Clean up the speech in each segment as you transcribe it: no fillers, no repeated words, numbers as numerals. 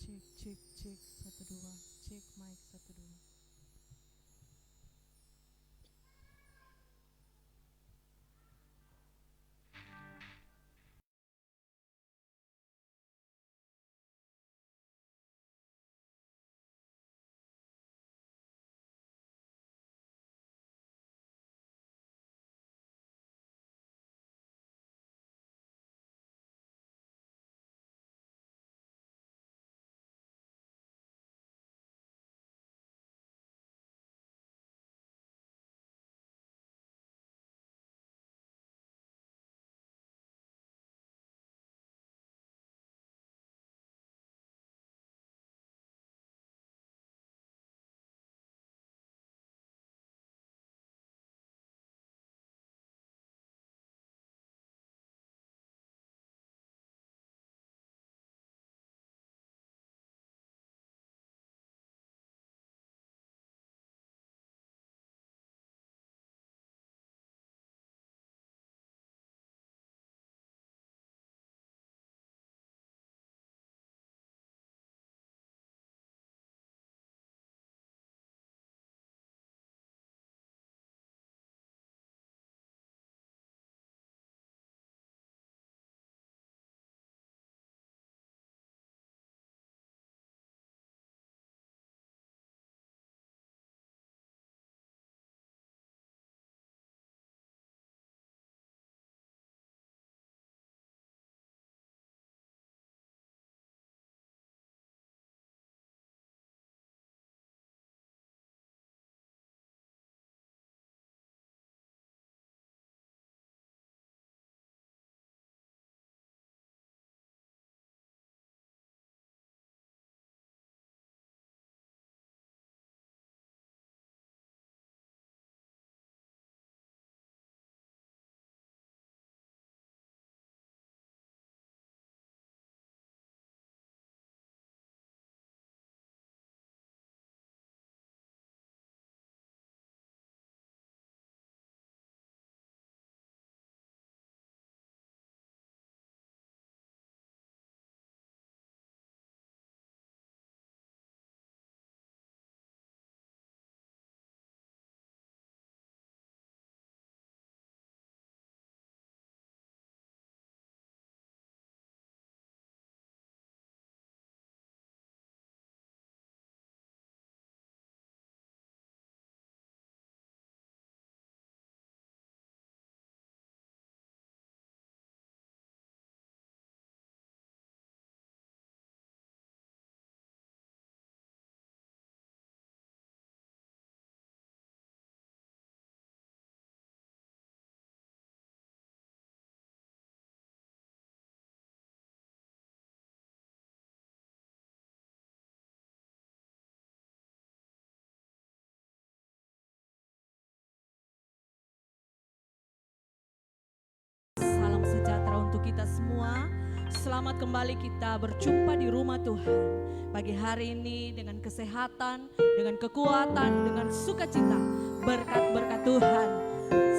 Cek, cek, cek, satu dua, cek mic satu dua. Salam sejahtera untuk kita semua. Selamat kembali kita berjumpa di rumah Tuhan. Pagi hari ini dengan kesehatan, dengan kekuatan, dengan sukacita. Berkat-berkat Tuhan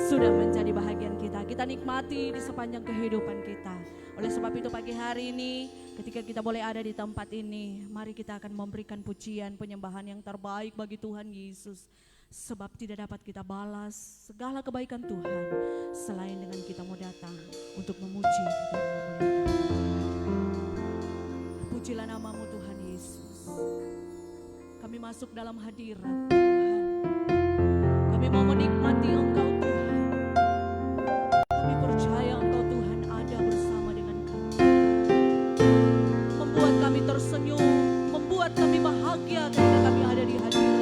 sudah menjadi bahagian kita. Kita nikmati di sepanjang kehidupan kita. Oleh sebab itu pagi hari ini ketika kita boleh ada di tempat ini, mari kita akan memberikan pujian penyembahan yang terbaik bagi Tuhan Yesus. Sebab tidak dapat kita balas segala kebaikan Tuhan selain dengan kita mau datang untuk memuji dan memuliakan. Pujilah namamu Tuhan Yesus. Kami masuk dalam hadirat Tuhan. Kami mau menikmati Engkau Tuhan. Kami percaya Engkau Tuhan ada bersama dengan kami. Membuat kami tersenyum, membuat kami bahagia ketika kami ada di hadirat.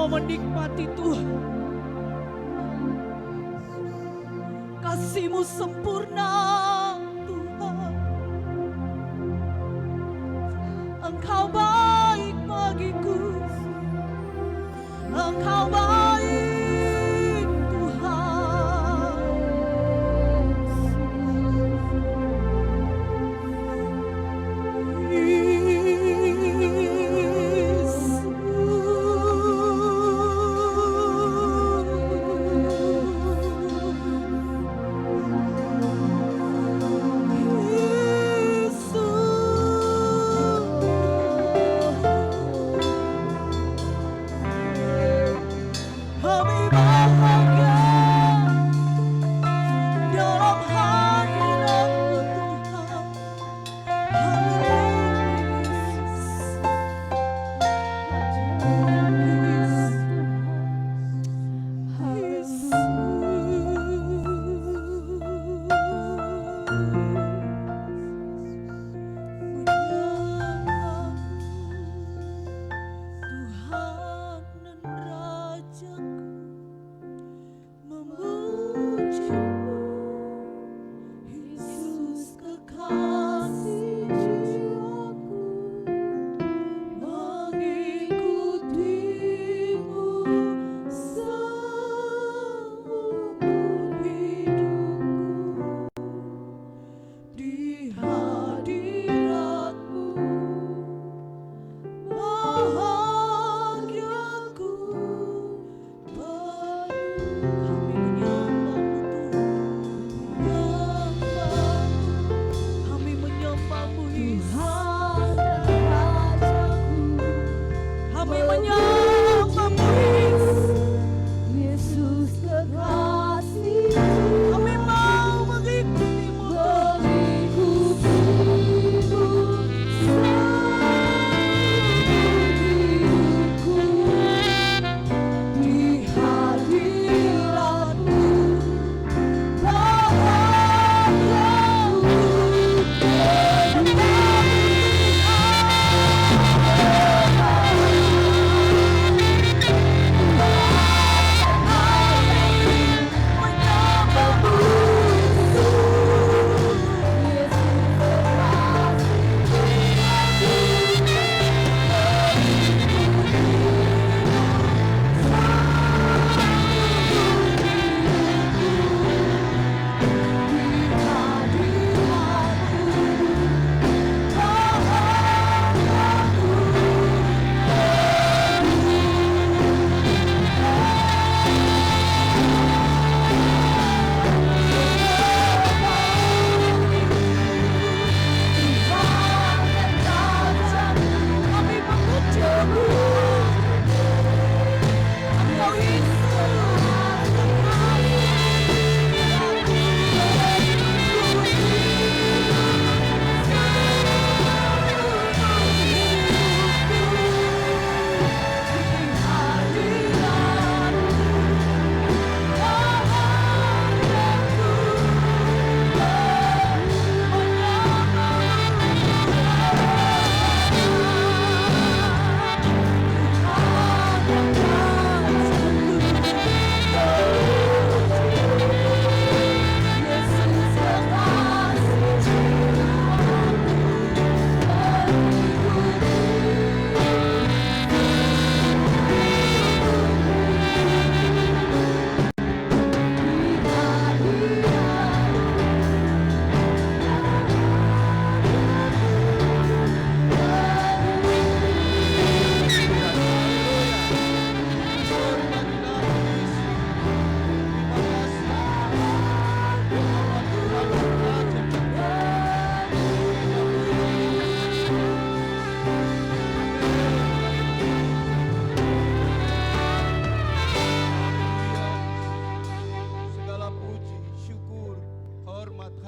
mau menikmati Tuhan. Kasih-Mu sempurna Tuhan. Engkau baik bagiku. Engkau baik Tuhan. Kami bahagia dalam hadirat-Mu Tuhan. Tuhan dan Rajaku, memuji-Mu, Yesus kekasih jiwaku, mengikuti-Mu seumur hidupku. Di hadirat-Mu bahagiaku penuh. Kami menyembah-Mu Yesus. Kami menyembah-Mu Yesus kekasih. Kami mau mengikuti-Mu di hadirat-Mu kami memuji-Mu. Engkau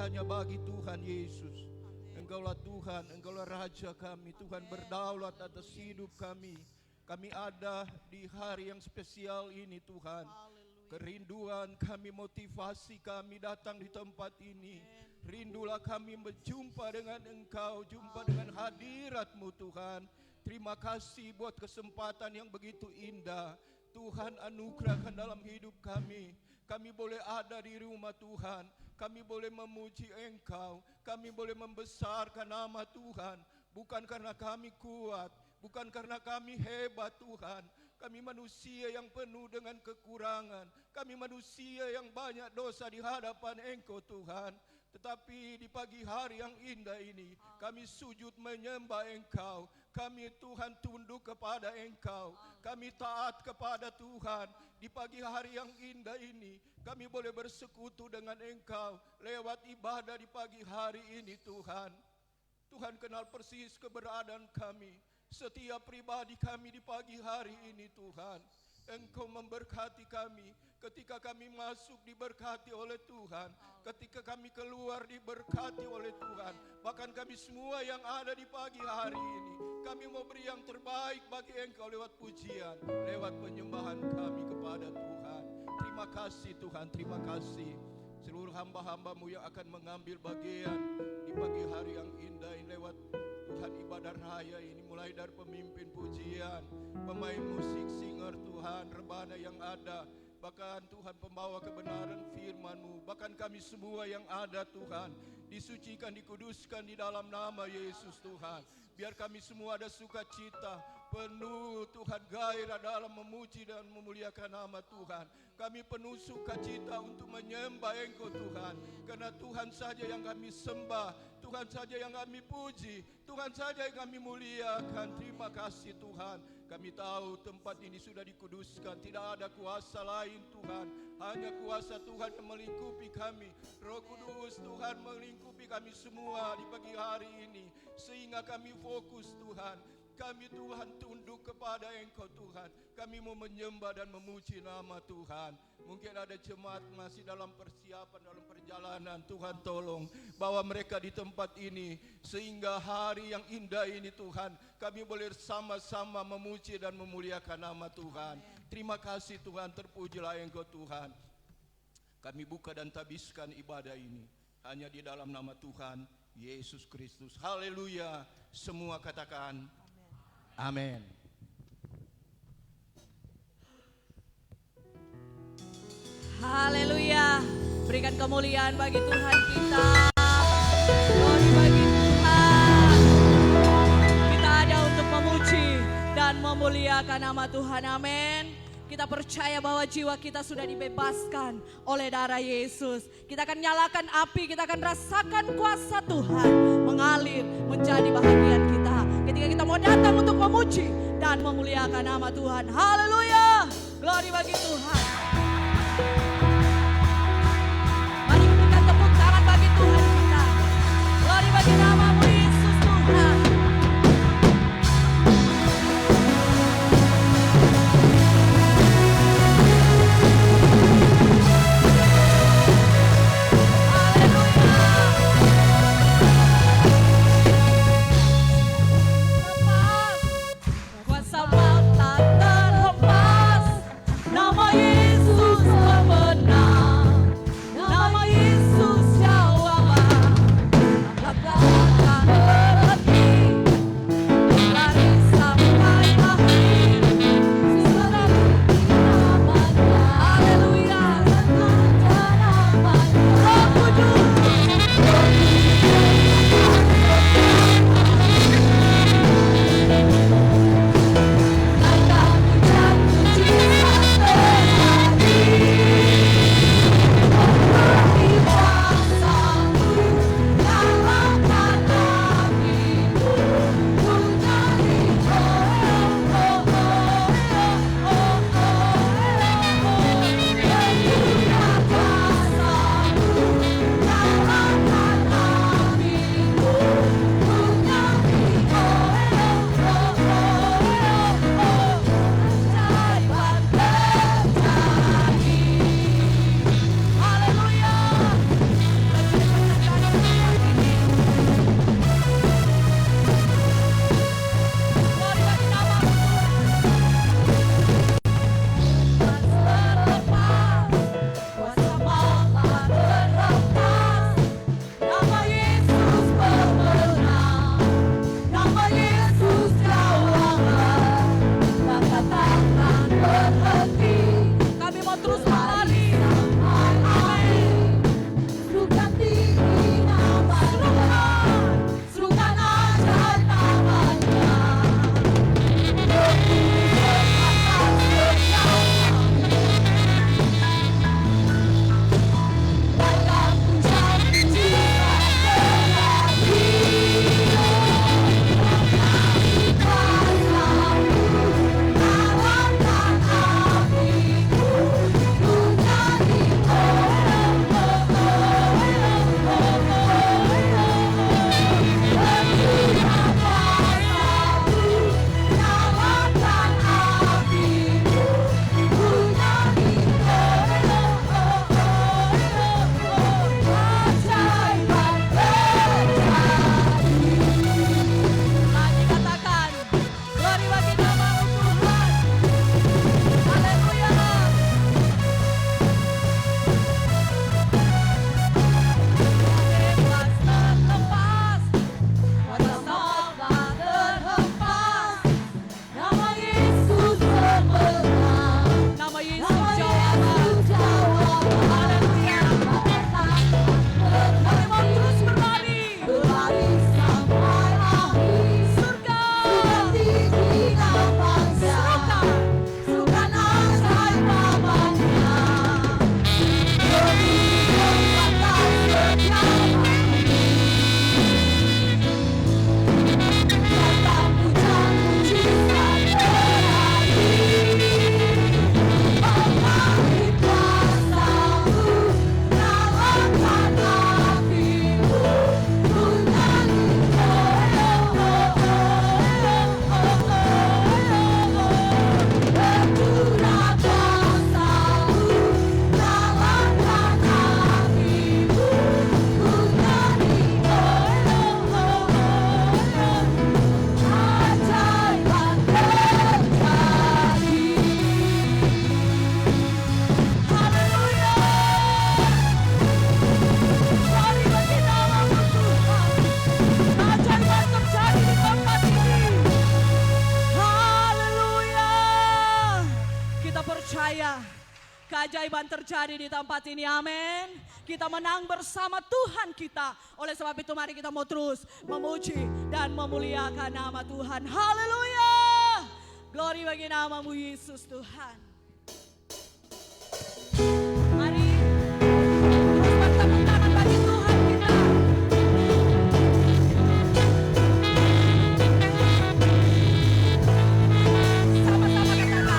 hanya bagi Tuhan Yesus. Engkaulah Tuhan, Engkaulah Raja kami. Tuhan berdaulat atas hidup kami. Kami ada di hari yang spesial ini Tuhan. Kerinduan kami, motivasi kami datang di tempat ini. Rindulah kami berjumpa dengan Engkau, jumpa dengan hadirat-Mu Tuhan. Terima kasih buat kesempatan yang begitu indah. Tuhan anugerahkan dalam hidup kami. Kami boleh ada di rumah Tuhan. Kami boleh memuji Engkau. Kami boleh membesarkan nama Tuhan. Bukan karena kami kuat, bukan karena kami hebat Tuhan. Kami manusia yang penuh dengan kekurangan. Kami manusia yang banyak dosa di hadapan Engkau Tuhan. Tetapi di pagi hari yang indah ini, kami sujud menyembah Engkau. Kami Tuhan tunduk kepada Engkau. Kami taat kepada Tuhan. Di pagi hari yang indah ini, kami boleh bersekutu dengan Engkau lewat ibadah di pagi hari ini Tuhan. Tuhan kenal persis keberadaan kami, setiap pribadi kami di pagi hari ini Tuhan. Engkau memberkati kami, ketika kami masuk diberkati oleh Tuhan, ketika kami keluar diberkati oleh Tuhan. Bahkan kami semua yang ada di pagi hari ini, kami mau beri yang terbaik bagi Engkau lewat pujian, lewat penyembahan kami kepada Tuhan. Terima kasih Tuhan, terima kasih. Seluruh hamba-hamba-Mu yang akan mengambil bagian di pagi hari yang indah ini lewat Tuhan ibadah raya ini, mulai dari pemimpin pujian, pemain musik, singer Tuhan, rebana yang ada, bahkan Tuhan pembawa kebenaran firman-Mu, bahkan kami semua yang ada Tuhan, disucikan, dikuduskan di dalam nama Yesus Tuhan. Biar kami semua ada sukacita, penuh Tuhan gairah dalam memuji dan memuliakan nama Tuhan. Kami penuh sukacita untuk menyembah Engkau Tuhan, karena Tuhan saja yang kami sembah, Tuhan saja yang kami puji, Tuhan saja yang kami muliakan. Terima kasih Tuhan. Kami tahu tempat ini sudah dikuduskan, tidak ada kuasa lain Tuhan, hanya kuasa Tuhan yang melingkupi kami. Roh Kudus Tuhan melingkupi kami semua di pagi hari ini, sehingga kami fokus Tuhan. Kami Tuhan tunduk kepada Engkau Tuhan. Kami mau menyembah dan memuji nama Tuhan. Mungkin ada jemaat masih dalam persiapan, dalam perjalanan. Tuhan tolong bawa mereka di tempat ini, sehingga hari yang indah ini Tuhan, kami boleh sama-sama memuji dan memuliakan nama Tuhan. Terima kasih Tuhan, terpujilah Engkau Tuhan. Kami buka dan tabiskan ibadah ini hanya di dalam nama Tuhan Yesus Kristus. Haleluya. Semua katakan amin. Haleluya. Berikan kemuliaan bagi Tuhan kita. Glory bagi Tuhan. Kita ada untuk memuji dan memuliakan nama Tuhan. Amin. Kita percaya bahwa jiwa kita sudah dibebaskan oleh darah Yesus. Kita akan nyalakan api, kita akan rasakan kuasa Tuhan mengalir menjadi bahagian kita. Ketika kita mau datang untuk memuji dan memuliakan nama Tuhan. Haleluya. Glory bagi Tuhan. Mari kita tepuk tangan bagi Tuhan kita. Glory bagi nama-Mu Yesus Tuhan. Kuasa maut tak terhempas, nama Yesus memberi. keajaiban terjadi di tempat ini, amin. Kita menang bersama Tuhan kita. Oleh sebab itu mari kita mau terus memuji dan memuliakan nama Tuhan. Haleluya. Glory bagi namamu Yesus Tuhan. Mari terus bertepuk tangan bagi Tuhan kita. Sama-sama katakan.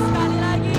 Sekali lagi.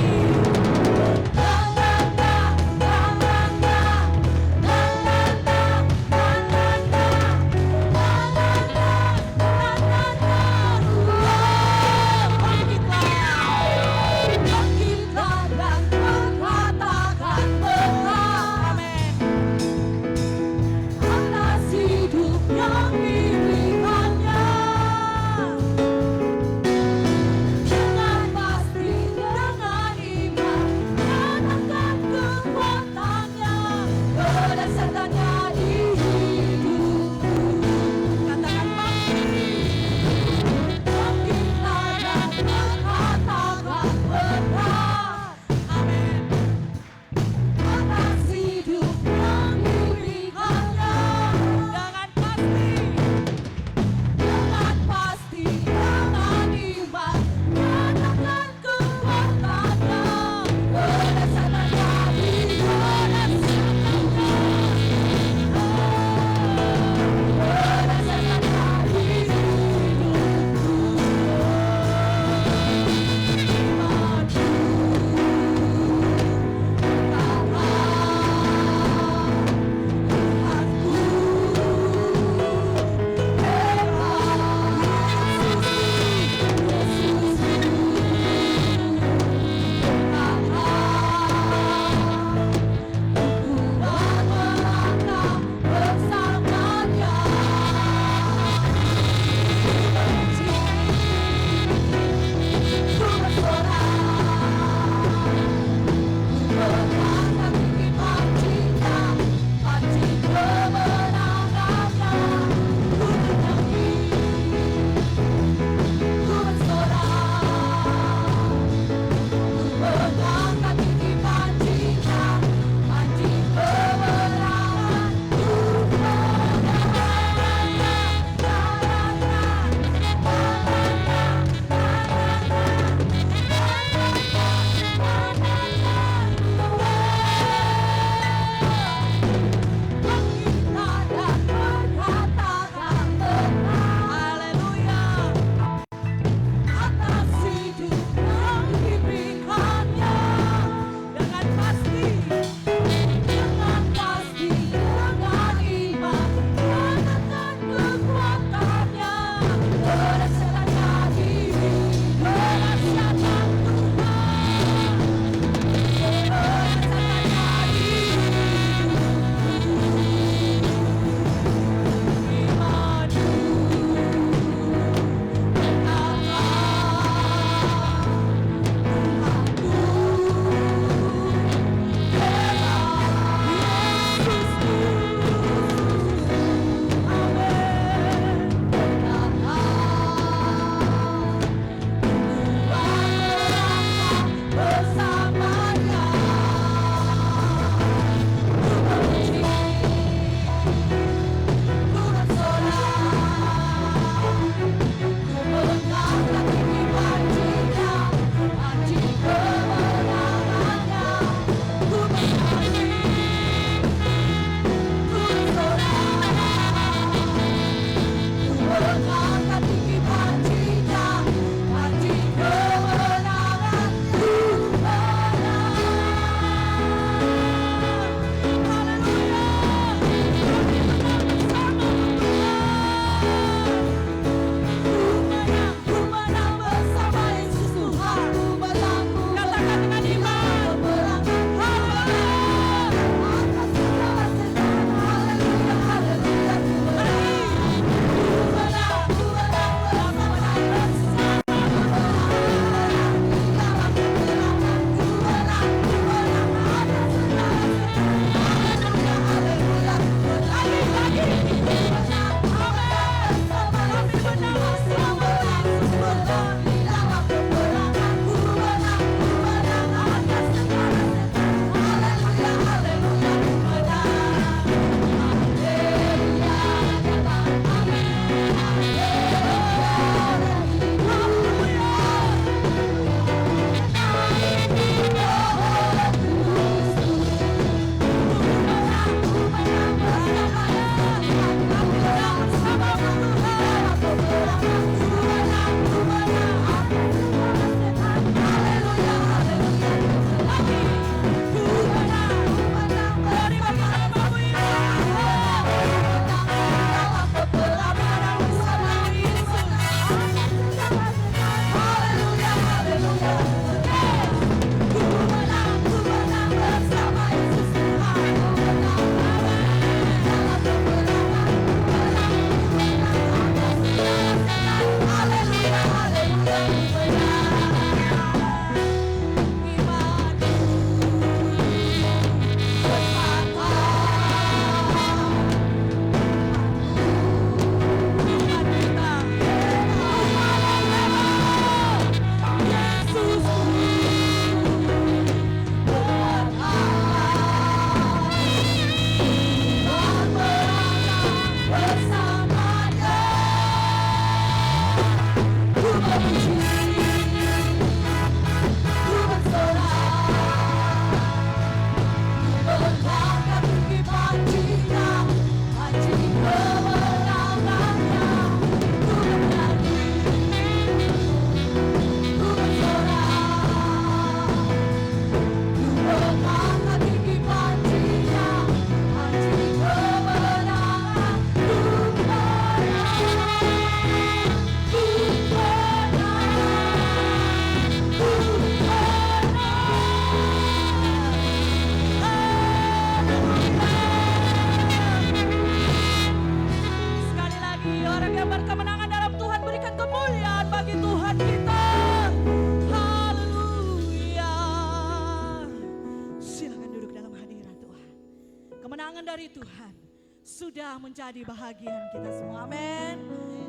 dari Tuhan sudah menjadi bahagian kita semua. Amin.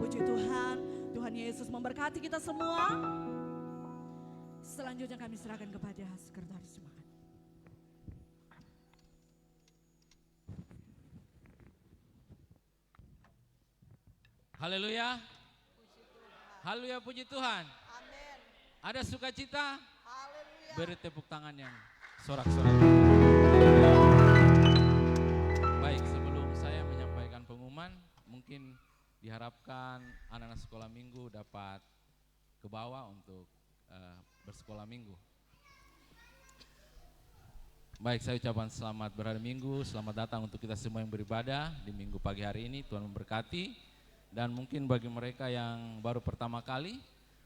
Puji Tuhan. Tuhan Yesus memberkati kita semua. Selanjutnya kami serahkan kepada Sekretaris Jemaat. Haleluya. Haleluya, puji Tuhan. Amin. Ada sukacita? Haleluya. Beri tepuk tangan yang sorak-sorak. Baik, sebelum saya menyampaikan pengumuman, mungkin diharapkan anak-anak sekolah minggu dapat ke bawah untuk bersekolah minggu. Baik, saya ucapkan selamat berhari Minggu, selamat datang untuk kita semua yang beribadah di Minggu pagi hari ini. Tuhan memberkati. Dan mungkin bagi mereka yang baru pertama kali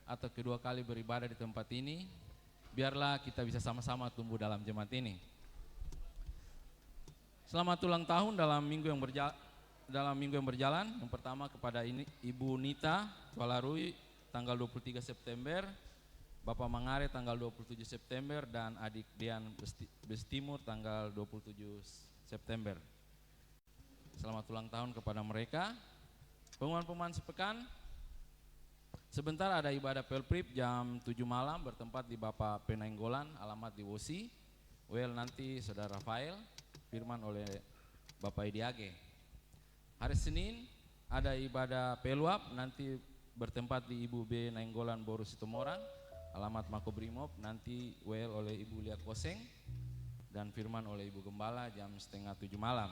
atau kedua kali beribadah di tempat ini, biarlah kita bisa sama-sama tumbuh dalam jemaat ini. Selamat ulang tahun dalam minggu yang berjalan. Yang pertama kepada Ibu Nita Walarui tanggal 23 September, Bapak Mangare tanggal 27 September, dan adik Dian Bestimur tanggal 27 September. Selamat ulang tahun kepada mereka. Pengumuman sepekan, sebentar ada ibadah Pelprip jam 7 malam bertempat di Bapak Penanggolan, alamat di Wosi. Nanti Saudara Rafael, firman oleh Bapak Idiage. Hari Senin ada ibadah Peluap, nanti bertempat di Ibu B Nainggolan Boru Situmorang, alamat Makobrimob, nanti oleh Ibu Lia Koseng, dan firman oleh Ibu Gembala jam 6:30 malam.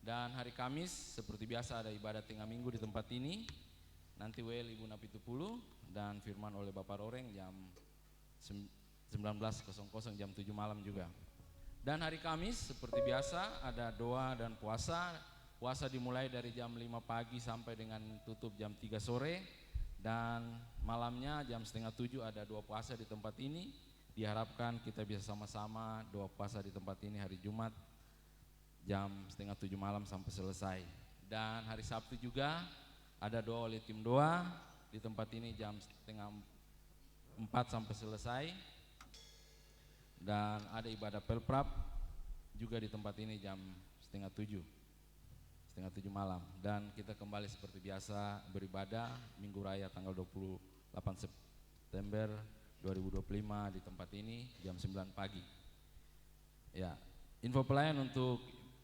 Dan hari Kamis seperti biasa ada ibadah tengah minggu di tempat ini. Nanti Ibu Napitupulu dan firman oleh Bapak Roreng jam 19.00 jam 7 malam juga. Dan hari Kamis seperti biasa ada doa dan puasa. Puasa dimulai dari jam 5 pagi sampai dengan tutup jam 3 sore. Dan malamnya jam 6:30 ada doa puasa di tempat ini. Diharapkan kita bisa sama-sama doa puasa di tempat ini hari Jumat jam 6:30 malam sampai selesai. Dan hari Sabtu juga ada doa oleh tim doa di tempat ini jam 3:30 sampai selesai. Dan ada ibadah Pelprap juga di tempat ini jam 6:30 malam. Dan kita kembali seperti biasa beribadah Minggu Raya tanggal 28 September 2025 di tempat ini jam 9 pagi. Ya, info pelayan untuk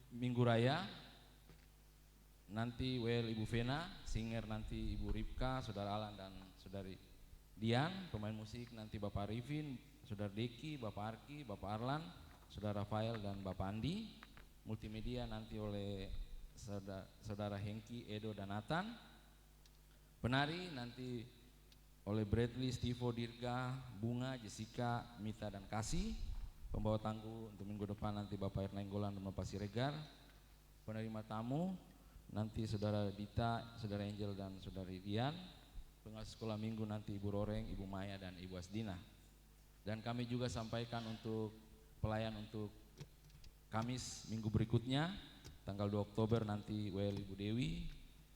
Minggu Raya, nanti Ibu Vena, singer nanti Ibu Ripka, Saudara Alan dan Saudari Dian, pemain musik nanti Bapak Arifin, Saudara Deki, Bapak Arki, Bapak Arlan, Saudara Rafael dan Bapak Andi. Multimedia nanti oleh Saudara Hengki, Edo dan Nathan. Penari nanti oleh Bradley, Stivo, Dirga, Bunga, Jessica, Mita dan Kasih. Pembawa tangguh untuk minggu depan nanti Bapak Ernenggolan dan Bapak Siregar. Penerima tamu nanti Saudara Dita, Saudara Angel dan Saudari Dian. Pengawas sekolah minggu nanti Ibu Roreng, Ibu Maya dan Ibu Asdina. Dan kami juga sampaikan untuk pelayan untuk Kamis minggu berikutnya tanggal 2 Oktober nanti Ibu Dewi,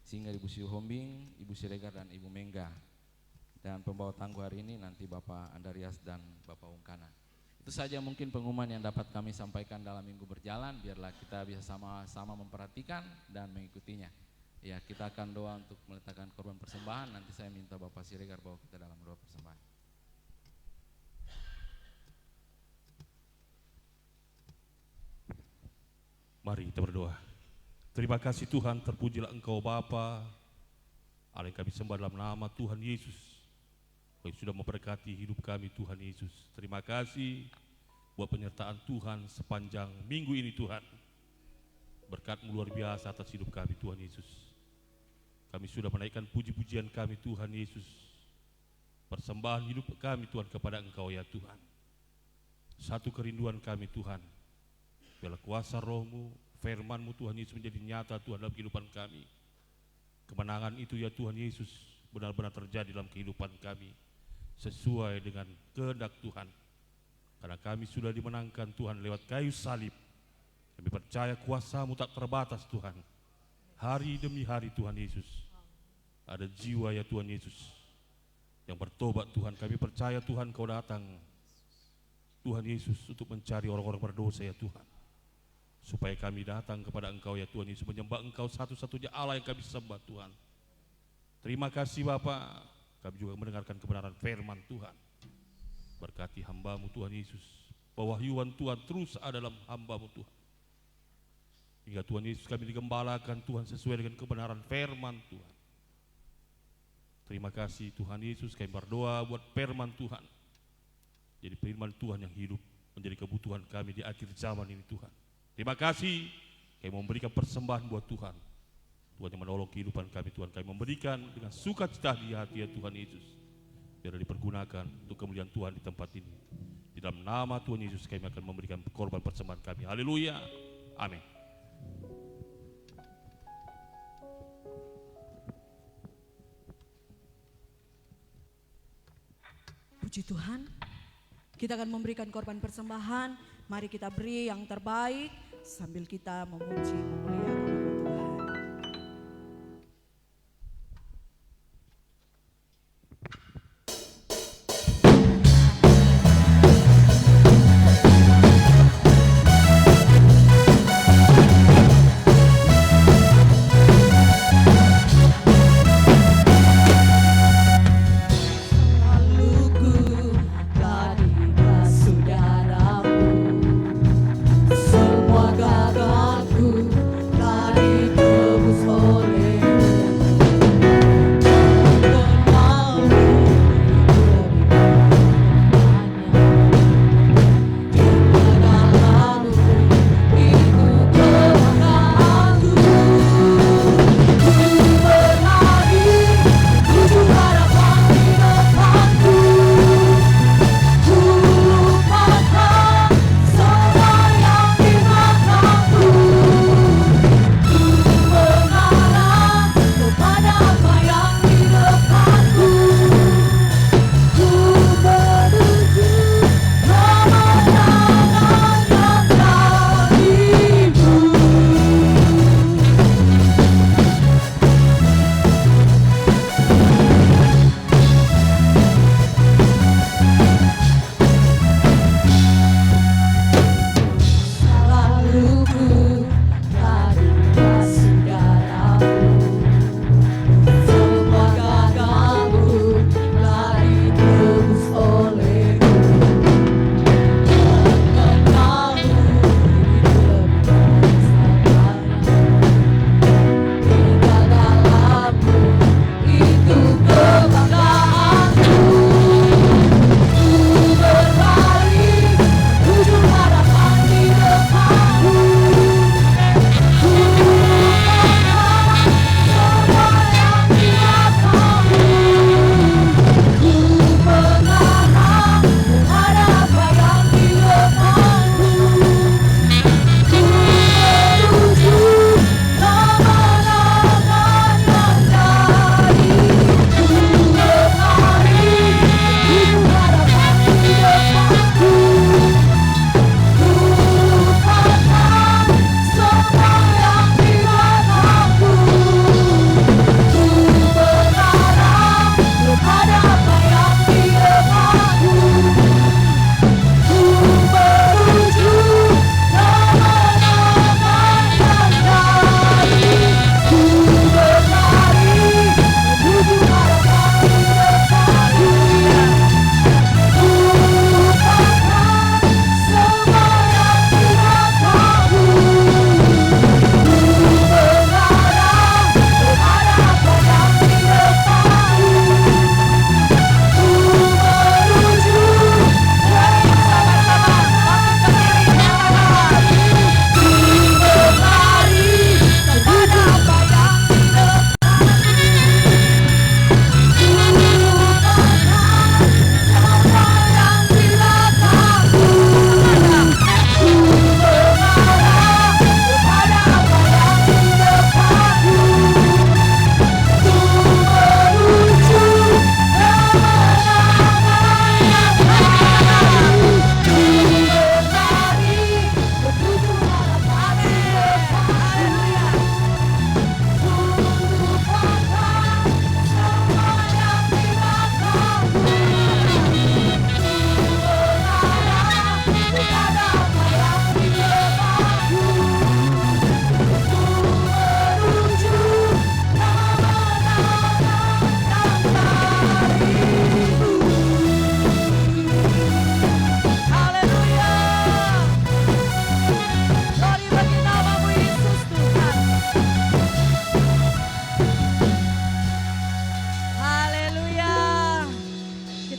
Singa Ibu Siu Hombing, Ibu Siregar dan Ibu Mengga. Dan pembawa tangguh hari ini nanti Bapak Andarias dan Bapak Ungkana. Itu saja mungkin pengumuman yang dapat kami sampaikan dalam minggu berjalan. Biarlah kita bisa sama-sama memperhatikan dan mengikutinya. Ya, kita akan doa untuk meletakkan korban persembahan. Nanti saya minta Bapak Siregar bawa kita dalam doa persembahan. Mari kita berdoa. Terima kasih Tuhan, terpujilah Engkau Bapa. Allah kami sembah dalam nama Tuhan Yesus. Kau sudah memberkati hidup kami Tuhan Yesus. Terima kasih buat penyertaan Tuhan sepanjang minggu ini Tuhan. Berkat-Mu luar biasa atas hidup kami Tuhan Yesus. Kami sudah menaikkan puji-pujian kami Tuhan Yesus. Persembahan hidup kami Tuhan kepada Engkau ya Tuhan. Satu kerinduan kami Tuhan. Biarlah kuasa Roh-Mu, firman-Mu Tuhan Yesus menjadi nyata Tuhan dalam kehidupan kami. Kemenangan itu ya Tuhan Yesus benar-benar terjadi dalam kehidupan kami. Sesuai dengan kehendak Tuhan. Karena kami sudah dimenangkan Tuhan lewat kayu salib. Kami percaya kuasa-Mu tak terbatas Tuhan. Hari demi hari Tuhan Yesus. Ada jiwa ya Tuhan Yesus yang bertobat Tuhan. Kami percaya Tuhan Kau datang Tuhan Yesus untuk mencari orang-orang berdosa ya Tuhan. supaya kami datang kepada Engkau ya Tuhan Yesus, menyembah Engkau satu-satunya Allah yang kami sembah Tuhan. Terima kasih Bapa, kami juga mendengarkan kebenaran firman Tuhan. Berkati hamba-Mu Tuhan Yesus, pewahyuan Tuhan terus ada dalam hamba-Mu Tuhan. Hingga Tuhan Yesus kami digembalakan Tuhan sesuai dengan kebenaran firman Tuhan. Terima kasih Tuhan Yesus, kami berdoa buat firman Tuhan. Jadi firman Tuhan yang hidup menjadi kebutuhan kami di akhir zaman ini Tuhan. Terima kasih, kami memberikan persembahan buat Tuhan. Tuhan yang menolong kehidupan kami Tuhan. Kami memberikan dengan sukacita di hati ya Tuhan Yesus. Biar dipergunakan untuk kemuliaan Tuhan di tempat ini. Di dalam nama Tuhan Yesus kami akan memberikan korban persembahan kami. Haleluya. Amin. Puji Tuhan, kita akan memberikan korban persembahan. Mari kita beri yang terbaik sambil kita memuji, memuliakan nama Tuhan. Semua gagalku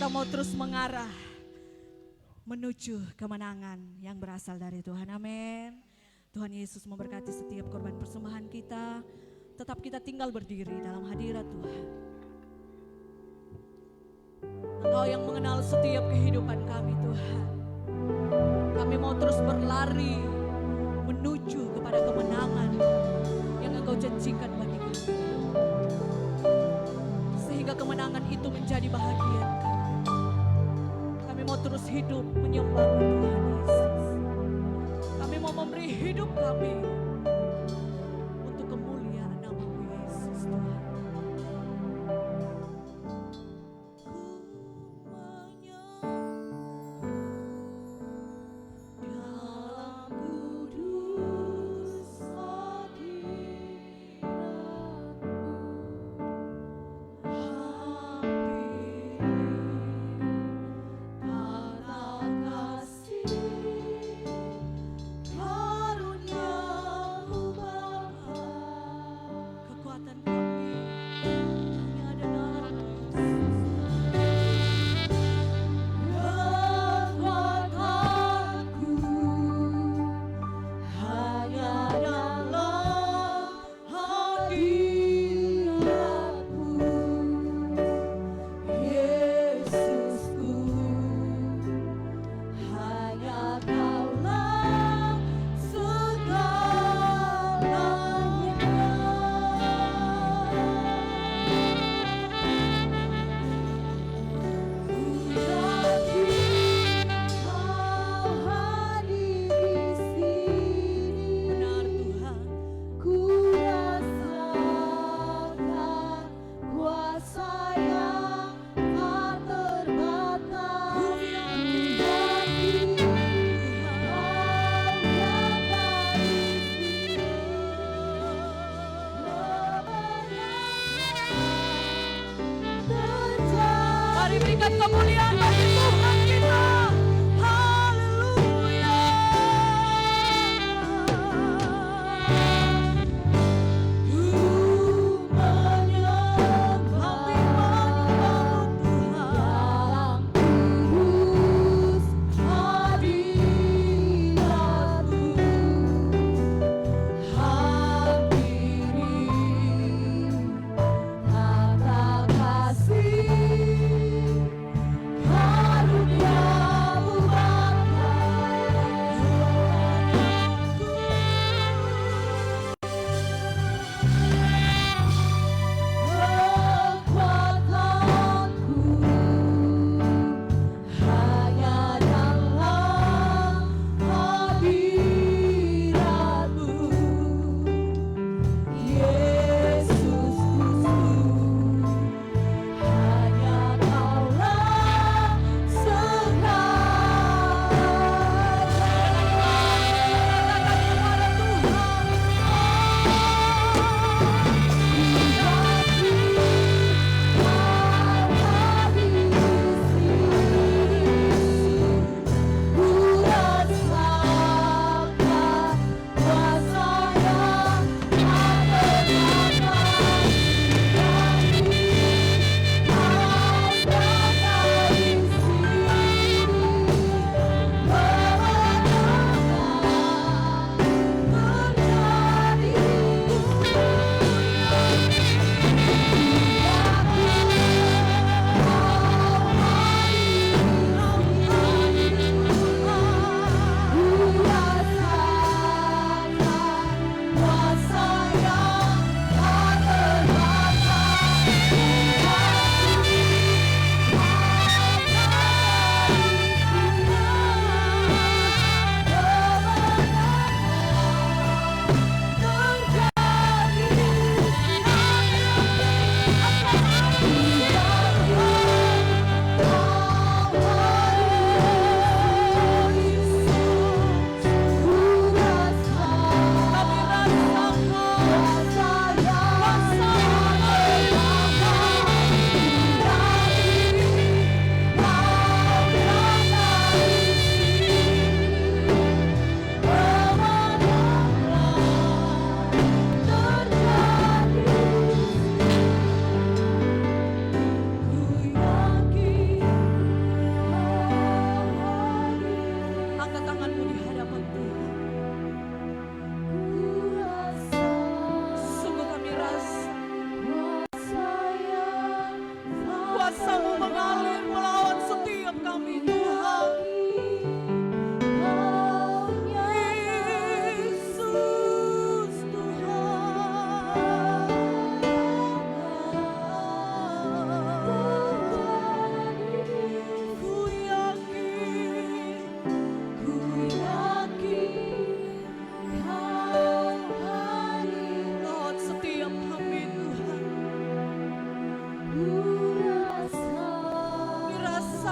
kita mau terus mengarah menuju kemenangan yang berasal dari Tuhan. Amin. Tuhan Yesus memberkati setiap korban persembahan kita. Tetap kita tinggal berdiri dalam hadirat Tuhan. Engkau yang mengenal setiap kehidupan kami Tuhan. Kami mau terus berlari menuju kepada kemenangan yang Engkau janjikan bagi kami. Sehingga kemenangan itu menjadi bahagia kami. Kami mau terus hidup menyembah Tuhan Yesus. Kami mau memberi hidup kami untuk kemuliaan nama-Mu Yesus Tuhan. Berikan kemuliaan bagi Tuhan kita. Haleluya. Kasih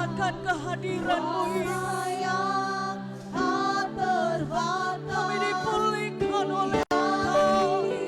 rasakan kehadiran-Mu Yesus. Kami dipulihkan oleh Engkau.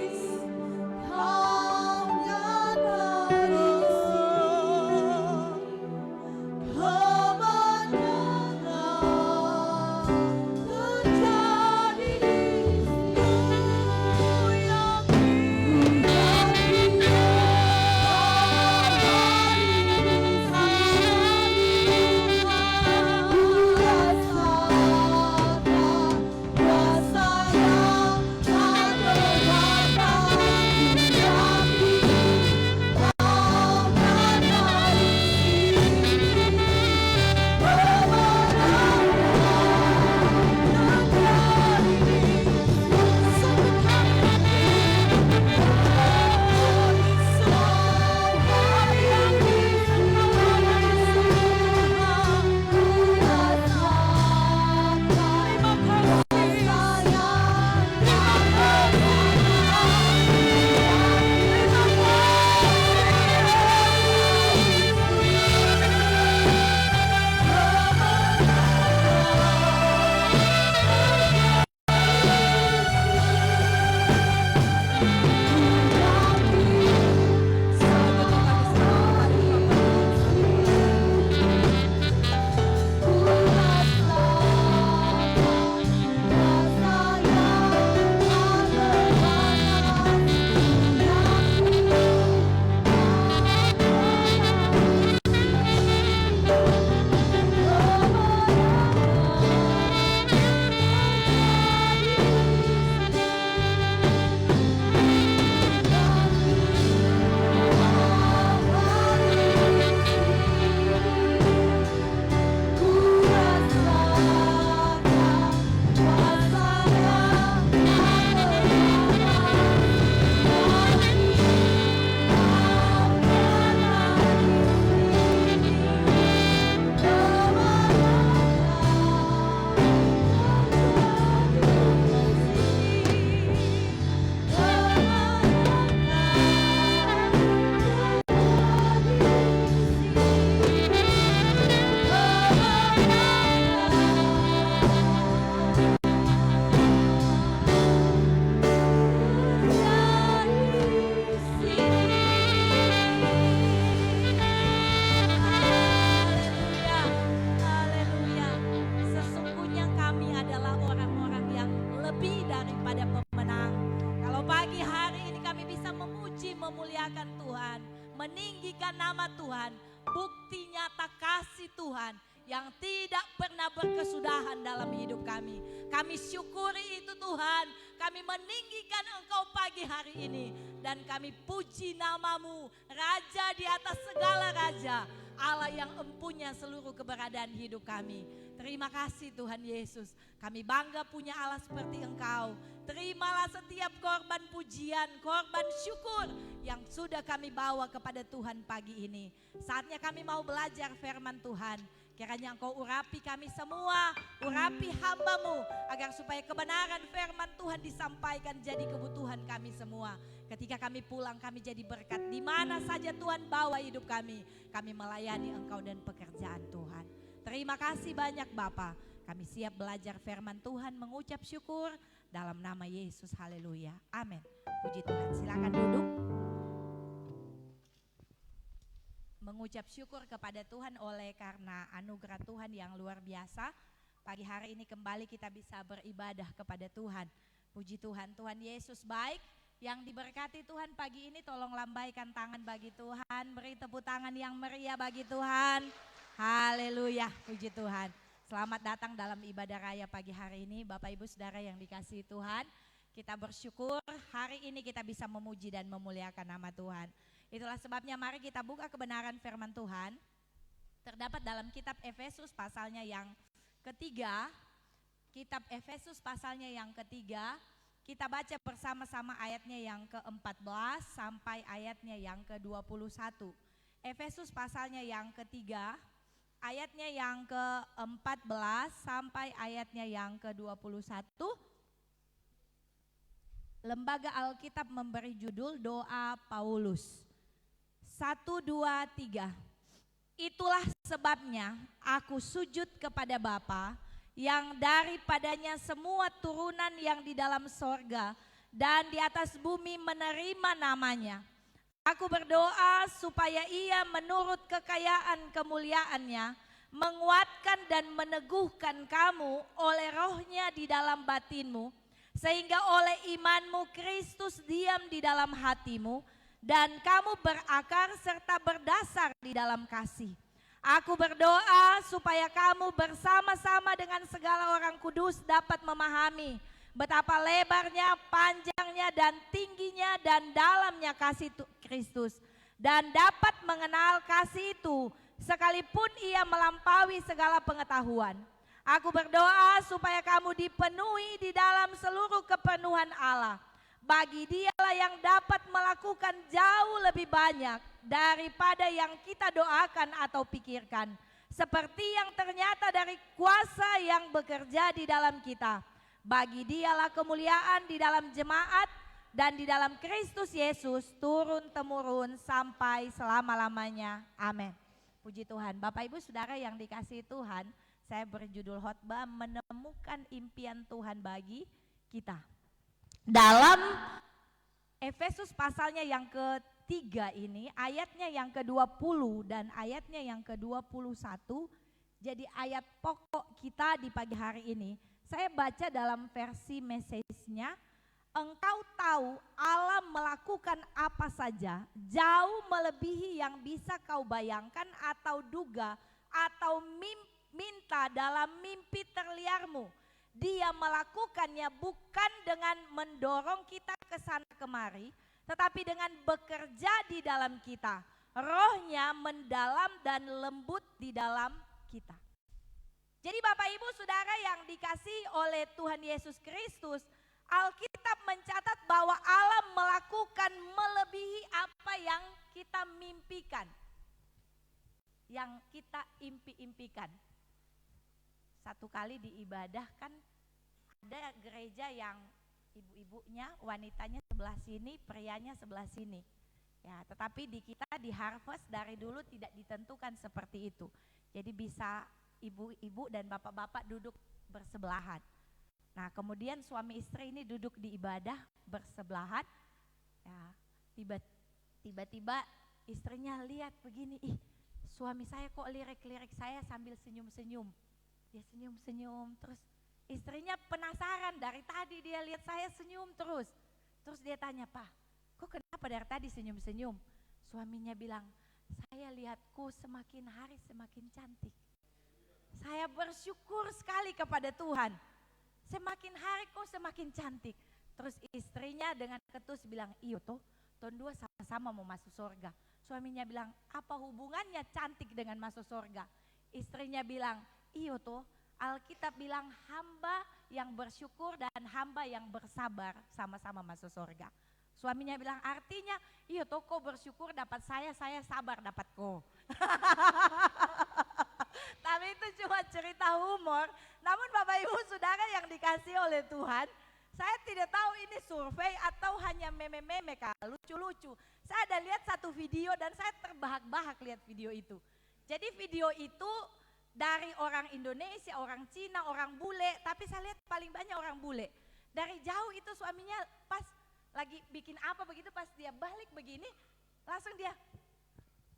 memuliakan Tuhan, meninggikan nama Tuhan, bukti nyata kasih Tuhan yang tidak pernah berkesudahan dalam hidup kami. Kami syukuri itu Tuhan, kami meninggikan Engkau pagi hari ini dan kami puji namamu, Raja di atas segala raja, Allah yang empunya seluruh keberadaan hidup kami. Terima kasih Tuhan Yesus, kami bangga punya Allah seperti Engkau. Terimalah setiap korban pujian, korban syukur yang sudah kami bawa kepada Tuhan pagi ini. Saatnya kami mau belajar firman Tuhan. Kiranya Engkau urapi kami semua, urapi hamba-Mu, agar supaya kebenaran firman Tuhan disampaikan jadi kebutuhan kami semua. Ketika kami pulang kami jadi berkat, di mana saja Tuhan bawa hidup kami melayani Engkau dan pekerjaan Tuhan. Terima kasih banyak Bapa, kami siap belajar firman Tuhan, mengucap syukur dalam nama Yesus, haleluya, amin. Puji Tuhan, silakan duduk. Mengucap syukur kepada Tuhan oleh karena anugerah Tuhan yang luar biasa. Pagi hari ini kembali kita bisa beribadah kepada Tuhan. Puji Tuhan, Tuhan Yesus baik. Yang diberkati Tuhan pagi ini tolong lambaikan tangan bagi Tuhan. Beri tepuk tangan yang meriah bagi Tuhan. Haleluya, puji Tuhan. Selamat datang dalam ibadah raya pagi hari ini Bapak Ibu Saudara yang dikasihi Tuhan. Kita bersyukur hari ini kita bisa memuji dan memuliakan nama Tuhan. Itulah sebabnya mari kita buka kebenaran firman Tuhan. Terdapat dalam kitab Efesus pasalnya yang ketiga. Kitab Efesus pasalnya yang ketiga. Kita baca bersama-sama ayatnya yang ke-14 sampai ayatnya yang ke-21. Efesus pasalnya yang ketiga. Ayatnya yang ke-14 sampai ayatnya yang ke-21. Lembaga Alkitab memberi judul Doa Paulus. 1, 2, 3. Itulah sebabnya aku sujud kepada Bapa, yang daripadanya semua turunan yang di dalam sorga dan di atas bumi menerima namanya. Aku berdoa supaya Ia menurut kekayaan kemuliaannya menguatkan dan meneguhkan kamu oleh rohnya di dalam batinmu, sehingga oleh imanmu Kristus diam di dalam hatimu dan kamu berakar serta berdasar di dalam kasih. Aku berdoa supaya kamu bersama-sama dengan segala orang kudus dapat memahami betapa lebarnya, panjangnya, dan tingginya dan dalamnya kasih Kristus, dan dapat mengenal kasih itu sekalipun ia melampaui segala pengetahuan. Aku berdoa supaya kamu dipenuhi di dalam seluruh kepenuhan Allah. Bagi Dialah yang dapat melakukan jauh lebih banyak daripada yang kita doakan atau pikirkan, seperti yang ternyata dari kuasa yang bekerja di dalam kita. Bagi Dialah kemuliaan di dalam jemaat dan di dalam Kristus Yesus turun-temurun sampai selama-lamanya. Amin. Puji Tuhan. Bapak Ibu Saudara yang dikasihi Tuhan, saya berjudul khotbah menemukan impian Tuhan bagi kita. Dalam Efesus pasalnya yang ketiga ini, ayatnya yang ke-20 dan ayatnya yang ke-21, jadi ayat pokok kita di pagi hari ini. Saya baca dalam versi message-nya, engkau tahu Allah melakukan apa saja, jauh melebihi yang bisa kau bayangkan atau duga atau minta dalam mimpi terliarmu. Dia melakukannya bukan dengan mendorong kita ke sana kemari, tetapi dengan bekerja di dalam kita. Rohnya mendalam dan lembut di dalam kita. Jadi Bapak Ibu Saudara yang dikasihi oleh Tuhan Yesus Kristus, Alkitab mencatat bahwa Allah melakukan melebihi apa yang kita mimpikan, yang kita impi-impikan. Satu kali di ibadah kan ada gereja yang ibu-ibunya, wanitanya sebelah sini, prianya sebelah sini. Ya, tetapi di kita di Harvest dari dulu tidak ditentukan seperti itu. Jadi bisa ibu-ibu dan bapak-bapak duduk bersebelahan. Nah, kemudian suami istri ini duduk di ibadah bersebelahan. Ya, tiba-tiba istrinya lihat begini, ih, suami saya kok lirik-lirik saya sambil senyum-senyum. Dia senyum-senyum, terus istrinya penasaran, dari tadi dia lihat saya senyum terus. Terus dia tanya, Pak, kok kenapa dari tadi senyum-senyum? Suaminya bilang, saya lihatku semakin hari semakin cantik. Saya bersyukur sekali kepada Tuhan. Semakin hari kok semakin cantik. Terus istrinya dengan ketus bilang, iyo toh, tahun 2 sama-sama mau masuk surga. Suaminya bilang, apa hubungannya cantik dengan masuk surga? Istrinya bilang, iyo toh, Alkitab bilang hamba yang bersyukur dan hamba yang bersabar sama-sama masuk surga. Suaminya bilang artinya, iyo toh kau bersyukur dapat saya sabar dapat kau. Tapi itu cuma cerita humor. Namun Bapak Ibu Saudara yang dikasihi oleh Tuhan, saya tidak tahu ini survei atau hanya meme-meme lucu-lucu. Saya ada lihat satu video dan saya terbahak-bahak lihat video itu. Jadi video itu dari orang Indonesia, orang Cina, orang bule, tapi saya lihat paling banyak orang bule. Dari jauh itu suaminya pas lagi bikin apa begitu, pas dia balik begini, langsung dia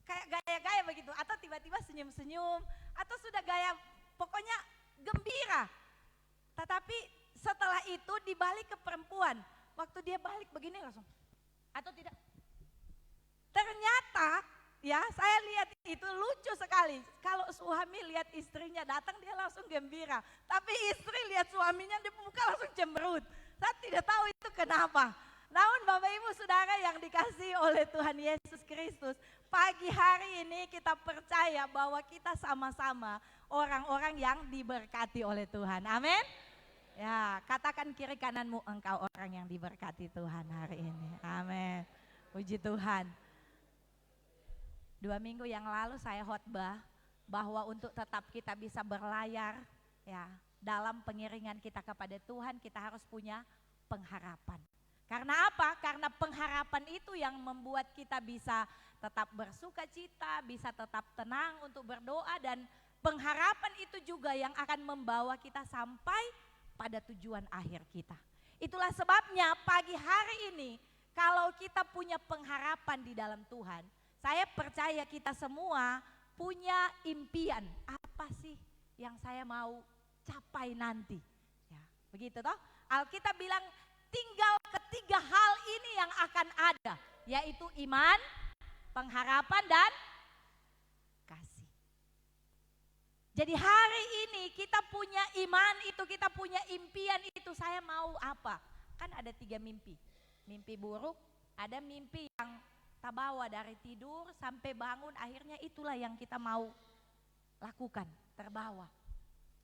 kayak gaya-gaya begitu, atau tiba-tiba senyum-senyum, atau sudah gaya pokoknya gembira. Tetapi setelah itu dibalik ke perempuan, waktu dia balik begini langsung, atau tidak. Ternyata ya saya lihat itu lucu sekali. Kalau suami lihat istrinya datang dia langsung gembira. Tapi istri lihat suaminya di muka langsung cemberut. Saya tidak tahu itu kenapa. Namun Bapak Ibu Saudara yang dikasihi oleh Tuhan Yesus Kristus, pagi hari ini kita percaya bahwa kita sama-sama orang-orang yang diberkati oleh Tuhan. Amin. Ya, katakan kiri kananmu, engkau orang yang diberkati Tuhan hari ini. Amin. Puji Tuhan. 2 minggu yang lalu saya khotbah bahwa untuk tetap kita bisa berlayar ya dalam pengiringan kita kepada Tuhan, kita harus punya pengharapan. Karena apa? Karena pengharapan itu yang membuat kita bisa tetap bersuka cita, bisa tetap tenang untuk berdoa, dan pengharapan itu juga yang akan membawa kita sampai pada tujuan akhir kita. Itulah sebabnya pagi hari ini kalau kita punya pengharapan di dalam Tuhan, saya percaya kita semua punya impian. Apa sih yang saya mau capai nanti? Ya, begitu toh? Alkitab bilang tinggal ketiga hal ini yang akan ada, yaitu iman, pengharapan, dan kasih. Jadi hari ini kita punya iman itu, kita punya impian itu, saya mau apa? Kan ada 3 mimpi. Mimpi buruk, ada mimpi yang terbawa dari tidur sampai bangun, akhirnya itulah yang kita mau lakukan, terbawa.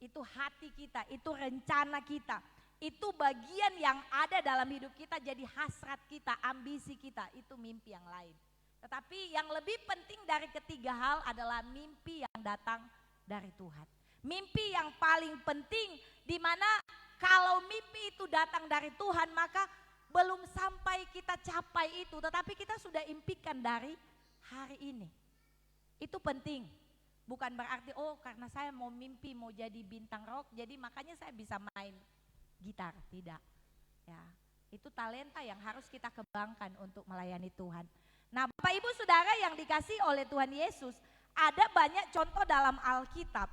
Itu hati kita, itu rencana kita, itu bagian yang ada dalam hidup kita, jadi hasrat kita, ambisi kita, itu mimpi yang lain. Tetapi yang lebih penting dari ketiga hal adalah mimpi yang datang dari Tuhan. Mimpi yang paling penting, di mana kalau mimpi itu datang dari Tuhan, maka belum sampai kita capai itu, tetapi kita sudah impikan dari hari ini. Itu penting. Bukan berarti karena saya mau mimpi mau jadi bintang rock, jadi makanya saya bisa main gitar, tidak. Ya, itu talenta yang harus kita kembangkan untuk melayani Tuhan. Nah, Bapak Ibu Saudara yang dikasih oleh Tuhan Yesus, ada banyak contoh dalam Alkitab.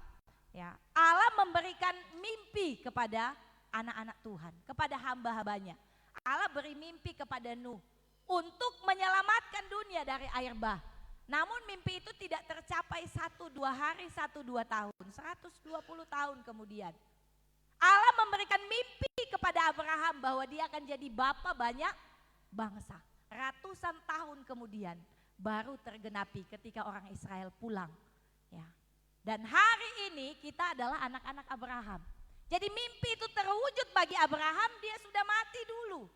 Ya, Allah memberikan mimpi kepada anak-anak Tuhan, kepada hamba-hambanya. Allah beri mimpi kepada Nuh untuk menyelamatkan dunia dari air bah. Namun mimpi itu tidak tercapai 1-2 hari, 1-2 tahun, 120 tahun kemudian. Allah memberikan mimpi kepada Abraham bahwa dia akan jadi bapa banyak bangsa. Ratusan tahun kemudian baru tergenapi ketika orang Israel pulang. Ya. Dan hari ini kita adalah anak-anak Abraham. Jadi mimpi itu terwujud bagi Abraham, dia sudah mati dulu.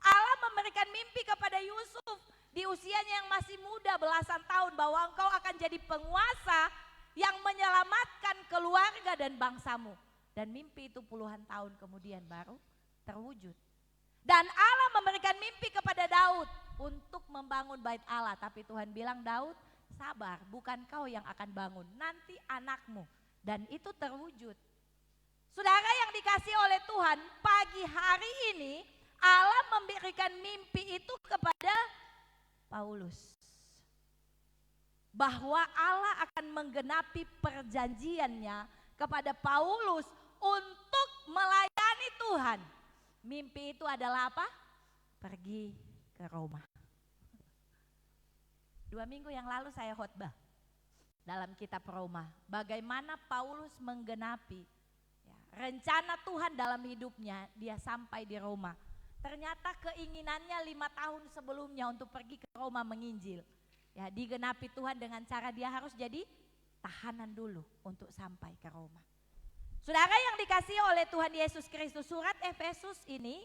Allah memberikan mimpi kepada Yusuf di usianya yang masih muda belasan tahun bahwa engkau akan jadi penguasa yang menyelamatkan keluarga dan bangsamu. Dan mimpi itu puluhan tahun kemudian baru terwujud. Dan Allah memberikan mimpi kepada Daud untuk membangun bait Allah. Tapi Tuhan bilang, Daud sabar, bukan kau yang akan bangun, nanti anakmu. Dan itu terwujud. Saudara yang dikasih oleh Tuhan, pagi hari ini Allah memberikan mimpi itu kepada Paulus. Bahwa Allah akan menggenapi perjanjiannya kepada Paulus untuk melayani Tuhan. Mimpi itu adalah apa? Pergi ke Roma. 2 minggu yang lalu saya khotbah dalam kitab Roma. Bagaimana Paulus menggenapi rencana Tuhan dalam hidupnya, dia sampai di Roma. Ternyata keinginannya 5 tahun sebelumnya untuk pergi ke Roma menginjil. Ya, digenapi Tuhan dengan cara dia harus jadi tahanan dulu untuk sampai ke Roma. Saudara yang dikasihi oleh Tuhan Yesus Kristus, surat Efesus ini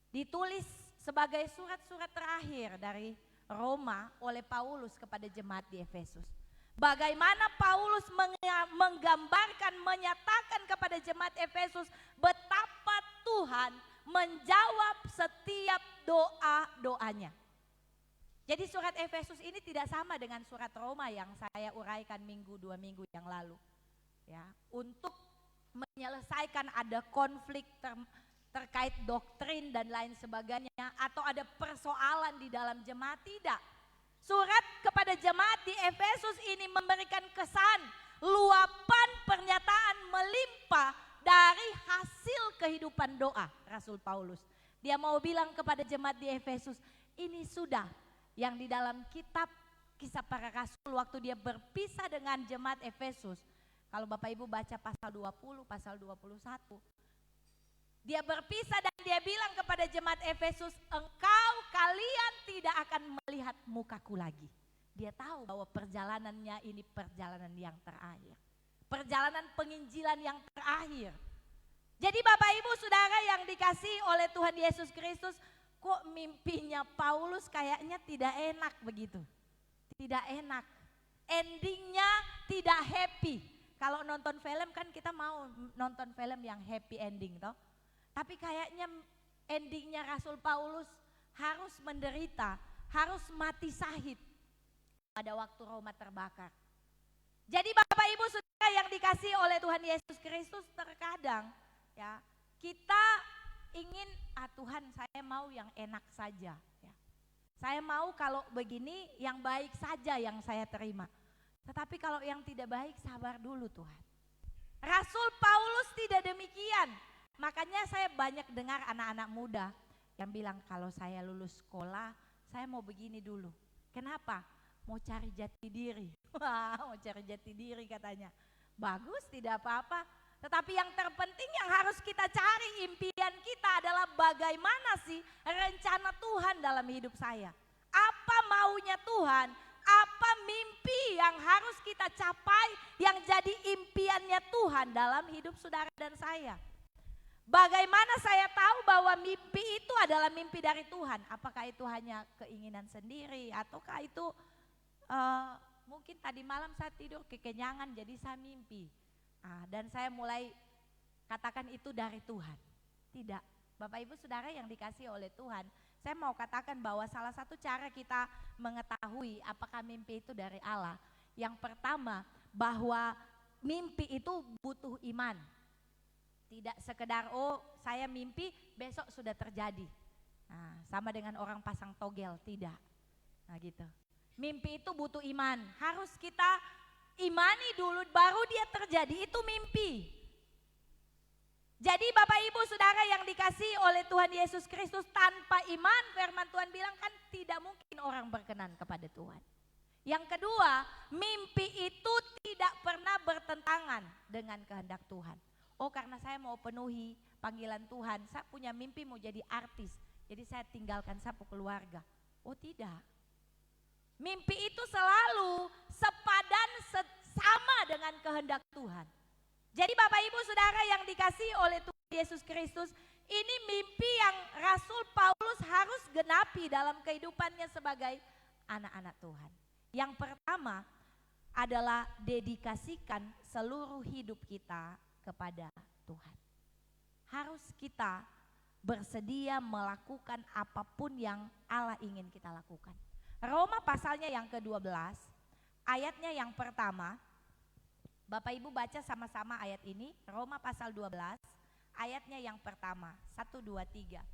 ditulis sebagai surat-surat terakhir dari Roma oleh Paulus kepada jemaat di Efesus. Bagaimana Paulus menggambarkan, menyatakan kepada jemaat Efesus betapa Tuhan menjawab setiap doa-doanya. Jadi surat Efesus ini tidak sama dengan surat Roma yang saya uraikan 2 minggu yang lalu. Ya, untuk menyelesaikan ada konflik terkait doktrin dan lain sebagainya, atau ada persoalan di dalam jemaat, tidak. Surat kepada jemaat di Efesus ini memberikan kesan luapan pernyataan melimpah dari hasil kehidupan doa Rasul Paulus. Dia mau bilang kepada jemaat di Efesus, ini sudah yang di dalam kitab Kisah Para Rasul waktu dia berpisah dengan jemaat Efesus. Kalau Bapak Ibu baca pasal 20, pasal 21. Dia berpisah dan dia bilang kepada jemaat Efesus, kalian tidak akan melihat mukaku lagi. Dia tahu bahwa perjalanannya ini perjalanan yang terakhir. Perjalanan penginjilan yang terakhir. Jadi Bapak Ibu Saudara yang dikasihi oleh Tuhan Yesus Kristus, kok mimpinya Paulus kayaknya tidak enak begitu. Tidak enak. Endingnya tidak happy. Kalau nonton film kan kita mau nonton film yang happy ending toh. Tapi kayaknya endingnya Rasul Paulus harus menderita, harus mati syahid pada waktu Roma terbakar. Jadi Bapak Ibu Saudara yang dikasihi oleh Tuhan Yesus Kristus, terkadang ya kita ingin, Tuhan saya mau yang enak saja ya. Saya mau kalau begini yang baik saja yang saya terima. Tetapi kalau yang tidak baik sabar dulu Tuhan. Rasul Paulus tidak demikian. Makanya saya banyak dengar anak-anak muda yang bilang kalau saya lulus sekolah saya mau begini dulu. Kenapa? Mau cari jati diri. Wah, mau cari jati diri katanya. Bagus, tidak apa-apa. Tetapi yang terpenting yang harus kita cari, impian kita adalah bagaimana sih rencana Tuhan dalam hidup saya. Apa maunya Tuhan, apa mimpi yang harus kita capai yang jadi impiannya Tuhan dalam hidup saudara dan saya. Bagaimana saya tahu bahwa mimpi itu adalah mimpi dari Tuhan? Apakah itu hanya keinginan sendiri ataukah itu mungkin tadi malam saya tidur kekenyangan jadi saya mimpi. Dan saya mulai katakan itu dari Tuhan. Tidak, Bapak Ibu Saudara yang dikasihi oleh Tuhan, saya mau katakan bahwa salah satu cara kita mengetahui apakah mimpi itu dari Allah. Yang pertama, bahwa mimpi itu butuh iman. Tidak sekedar saya mimpi besok sudah terjadi. Sama dengan orang pasang togel, tidak. Gitu. Mimpi itu butuh iman, harus kita imani dulu baru dia terjadi, itu mimpi. Jadi Bapak Ibu Saudara yang dikasihi oleh Tuhan Yesus Kristus, tanpa iman firman Tuhan bilang kan tidak mungkin orang berkenan kepada Tuhan. Yang kedua, mimpi itu tidak pernah bertentangan dengan kehendak Tuhan. Karena saya mau penuhi panggilan Tuhan, saya punya mimpi mau jadi artis, jadi saya tinggalkan sapu keluarga. Tidak. Mimpi itu selalu sepadan sama dengan kehendak Tuhan. Jadi Bapak Ibu Saudara yang dikasihi oleh Tuhan Yesus Kristus, ini mimpi yang Rasul Paulus harus genapi dalam kehidupannya sebagai anak-anak Tuhan. Yang pertama adalah dedikasikan seluruh hidup kita kepada Tuhan. Harus kita bersedia melakukan apapun yang Allah ingin kita lakukan. Roma pasalnya yang ke-12, ayatnya yang pertama, Bapak Ibu baca sama-sama ayat ini, Roma pasal 12, ayatnya yang pertama, 1, 2, 3.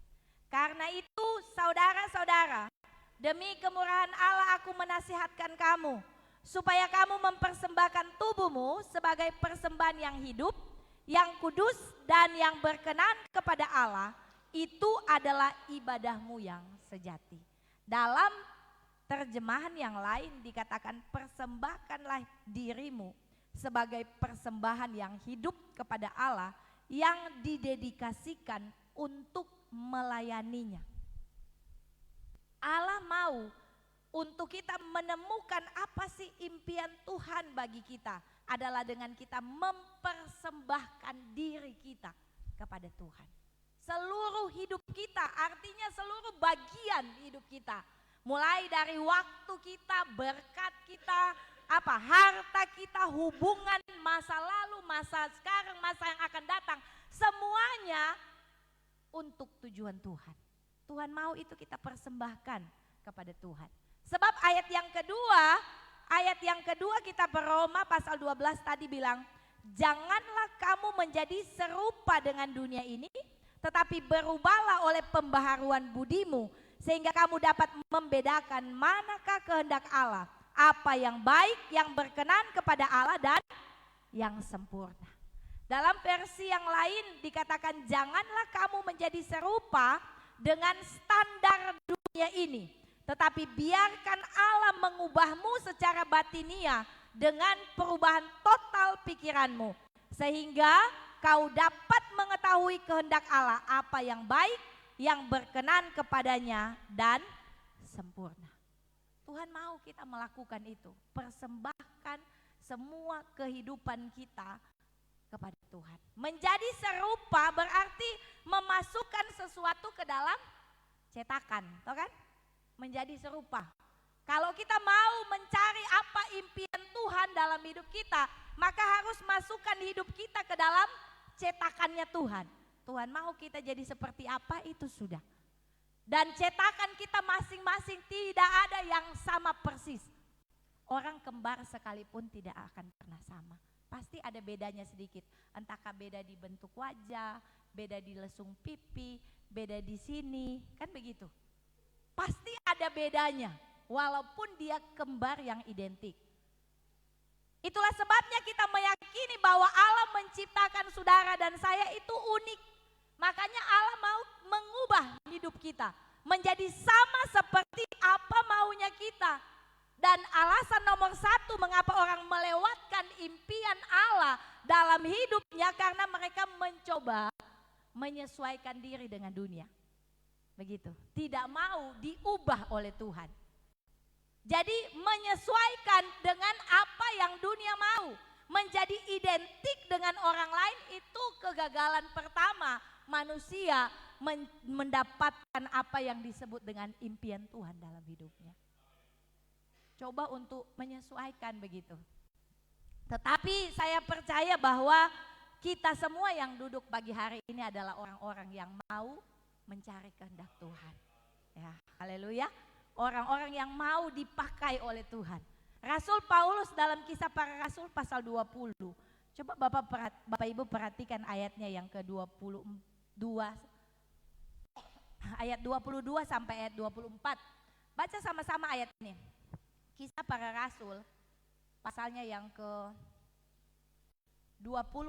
Karena itu saudara-saudara, demi kemurahan Allah aku menasihatkan kamu, supaya kamu mempersembahkan tubuhmu sebagai persembahan yang hidup, yang kudus dan yang berkenan kepada Allah, itu adalah ibadahmu yang sejati. Dalam terjemahan yang lain dikatakan persembahkanlah dirimu sebagai persembahan yang hidup kepada Allah yang didedikasikan untuk melayaninya. Allah mau untuk kita menemukan apa sih impian Tuhan bagi kita adalah dengan kita mempersembahkan diri kita kepada Tuhan. Seluruh hidup kita, artinya seluruh bagian hidup kita. Mulai dari waktu kita, berkat kita, harta kita, hubungan masa lalu, masa sekarang, masa yang akan datang. Semuanya untuk tujuan Tuhan. Tuhan mau itu kita persembahkan kepada Tuhan. Sebab ayat yang kedua kita Roma pasal 12 tadi bilang, janganlah kamu menjadi serupa dengan dunia ini, tetapi berubahlah oleh pembaharuan budimu, sehingga kamu dapat membedakan manakah kehendak Allah, apa yang baik, yang berkenan kepada Allah dan yang sempurna. Dalam versi yang lain dikatakan janganlah kamu menjadi serupa dengan standar dunia ini, tetapi biarkan Allah mengubahmu secara batinia dengan perubahan total pikiranmu, sehingga kau dapat mengetahui kehendak Allah, apa yang baik, yang berkenan kepadanya dan sempurna. Tuhan mau kita melakukan itu, persembahkan semua kehidupan kita kepada Tuhan. Menjadi serupa berarti memasukkan sesuatu ke dalam cetakan, tahu kan? Menjadi serupa. Kalau kita mau mencari apa impian Tuhan dalam hidup kita, maka harus masukkan hidup kita ke dalam cetakannya Tuhan. Tuhan mau kita jadi seperti apa itu sudah. Dan cetakan kita masing-masing tidak ada yang sama persis. Orang kembar sekalipun tidak akan pernah sama. Pasti ada bedanya sedikit. Entahkah beda di bentuk wajah, beda di lesung pipi, beda di sini, kan begitu. Pasti ada bedanya, walaupun dia kembar yang identik. Itulah sebabnya kita meyakini bahwa Allah menciptakan saudara dan saya itu unik. Makanya Allah mau mengubah hidup kita menjadi sama seperti apa maunya kita. Dan alasan nomor satu mengapa orang melewatkan impian Allah dalam hidupnya karena mereka mencoba menyesuaikan diri dengan dunia. Begitu, tidak mau diubah oleh Tuhan. Jadi menyesuaikan dengan apa yang dunia mau, menjadi identik dengan orang lain itu kegagalan pertama manusia mendapatkan apa yang disebut dengan impian Tuhan dalam hidupnya. Coba untuk menyesuaikan begitu. Tetapi saya percaya bahwa kita semua yang duduk pagi hari ini adalah orang-orang yang mau mencari kehendak Tuhan. Ya, haleluya. Orang-orang yang mau dipakai oleh Tuhan. Rasul Paulus dalam Kisah Para Rasul pasal 20. Coba Bapak Ibu perhatikan ayatnya yang ke-22. Ayat 22 sampai ayat 24. Baca sama-sama ayat ini. Kisah Para Rasul pasalnya yang ke-20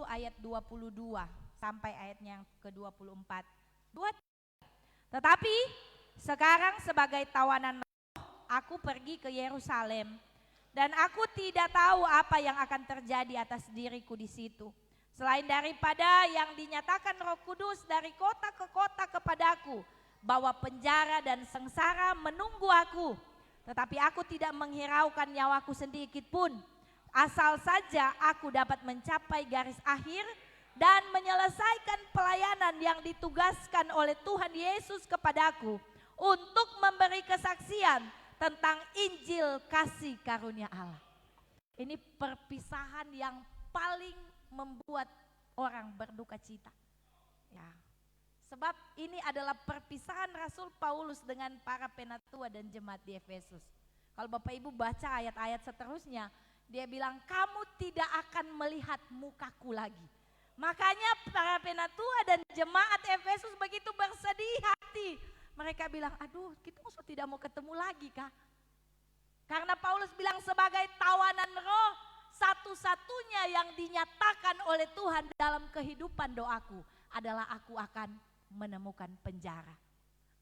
ayat 22 sampai ayatnya yang ke-24. Tetapi sekarang sebagai tawanan roh, aku pergi ke Yerusalem dan aku tidak tahu apa yang akan terjadi atas diriku di situ. Selain daripada yang dinyatakan Roh Kudus dari kota ke kota kepadaku, bahwa penjara dan sengsara menunggu aku. Tetapi aku tidak menghiraukan nyawaku sedikit pun, asal saja aku dapat mencapai garis akhir dan menyelesaikan pelayanan yang ditugaskan oleh Tuhan Yesus kepadaku untuk memberi kesaksian tentang Injil kasih karunia Allah. Ini perpisahan yang paling membuat orang berduka cita. Ya. Sebab ini adalah perpisahan Rasul Paulus dengan para penatua dan jemaat di Efesus. Kalau Bapak Ibu baca ayat-ayat seterusnya, dia bilang kamu tidak akan melihat mukaku lagi. Makanya para penatua dan jemaat Efesus begitu bersedih hati. Mereka bilang, aduh kita tidak mau ketemu lagi kah? Karena Paulus bilang sebagai tawanan roh, satu-satunya yang dinyatakan oleh Tuhan dalam kehidupan doaku adalah aku akan menemukan penjara.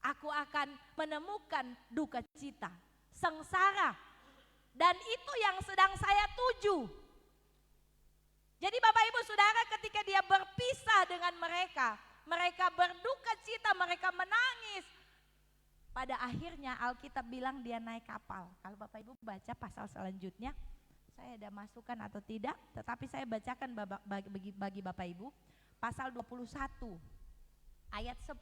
Aku akan menemukan duka cita, sengsara. Dan itu yang sedang saya tuju. Jadi Bapak Ibu Saudara ketika dia berpisah dengan mereka berduka cita, mereka menangis. Pada akhirnya Alkitab bilang dia naik kapal. Kalau Bapak Ibu baca pasal selanjutnya, saya ada masukkan atau tidak, tetapi saya bacakan bagi Bapak Ibu. Pasal 21 ayat 10.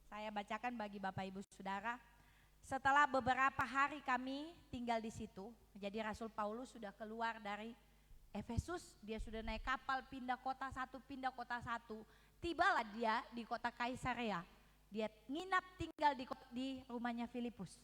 Saya bacakan bagi Bapak Ibu Saudara. Setelah beberapa hari kami tinggal di situ, jadi Rasul Paulus sudah keluar dari Efesus, dia sudah naik kapal pindah kota satu, tibalah dia di kota Kaisarea. Dia nginap tinggal di rumahnya Filipus.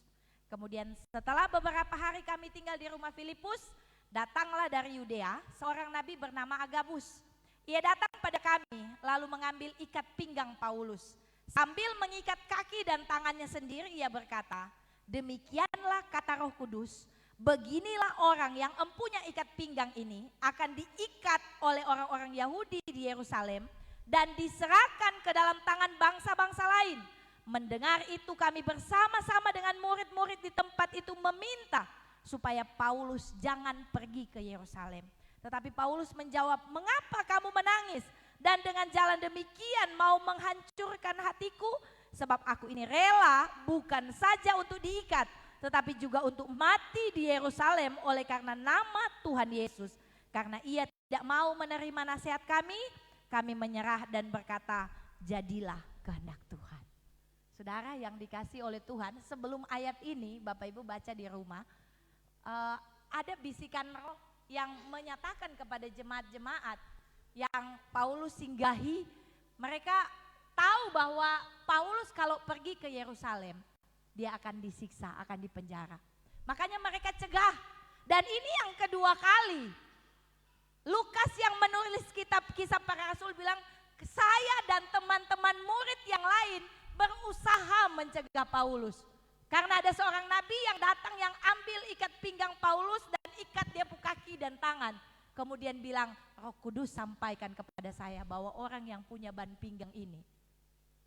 Kemudian setelah beberapa hari kami tinggal di rumah Filipus, datanglah dari Yudea seorang nabi bernama Agabus. Ia datang pada kami lalu mengambil ikat pinggang Paulus. Sambil mengikat kaki dan tangannya sendiri ia berkata, demikianlah kata Roh Kudus, beginilah orang yang empunya ikat pinggang ini akan diikat oleh orang-orang Yahudi di Yerusalem dan diserahkan ke dalam tangan bangsa-bangsa lain. Mendengar itu kami bersama-sama dengan murid-murid di tempat itu meminta supaya Paulus jangan pergi ke Yerusalem. Tetapi Paulus menjawab, mengapa kamu menangis dan dengan jalan demikian mau menghancurkan hatiku? Sebab aku ini rela bukan saja untuk diikat, tetapi juga untuk mati di Yerusalem oleh karena nama Tuhan Yesus. Karena ia tidak mau menerima nasihat kami menyerah dan berkata, jadilah kehendak Tuhan. Saudara yang dikasih oleh Tuhan, sebelum ayat ini Bapak Ibu baca di rumah, ada bisikan roh yang menyatakan kepada jemaat-jemaat yang Paulus singgahi Mereka tahu bahwa Paulus kalau pergi ke Yerusalem, dia akan disiksa, akan dipenjara. Makanya mereka cegah. Dan ini yang kedua kali. Lukas yang menulis kitab Kisah Para Rasul bilang, saya dan teman-teman murid yang lain berusaha mencegah Paulus. Karena ada seorang nabi yang datang yang ambil ikat pinggang Paulus dan ikat dia kaki dan tangan. Kemudian bilang, Roh Kudus sampaikan kepada saya bahwa orang yang punya ban pinggang ini,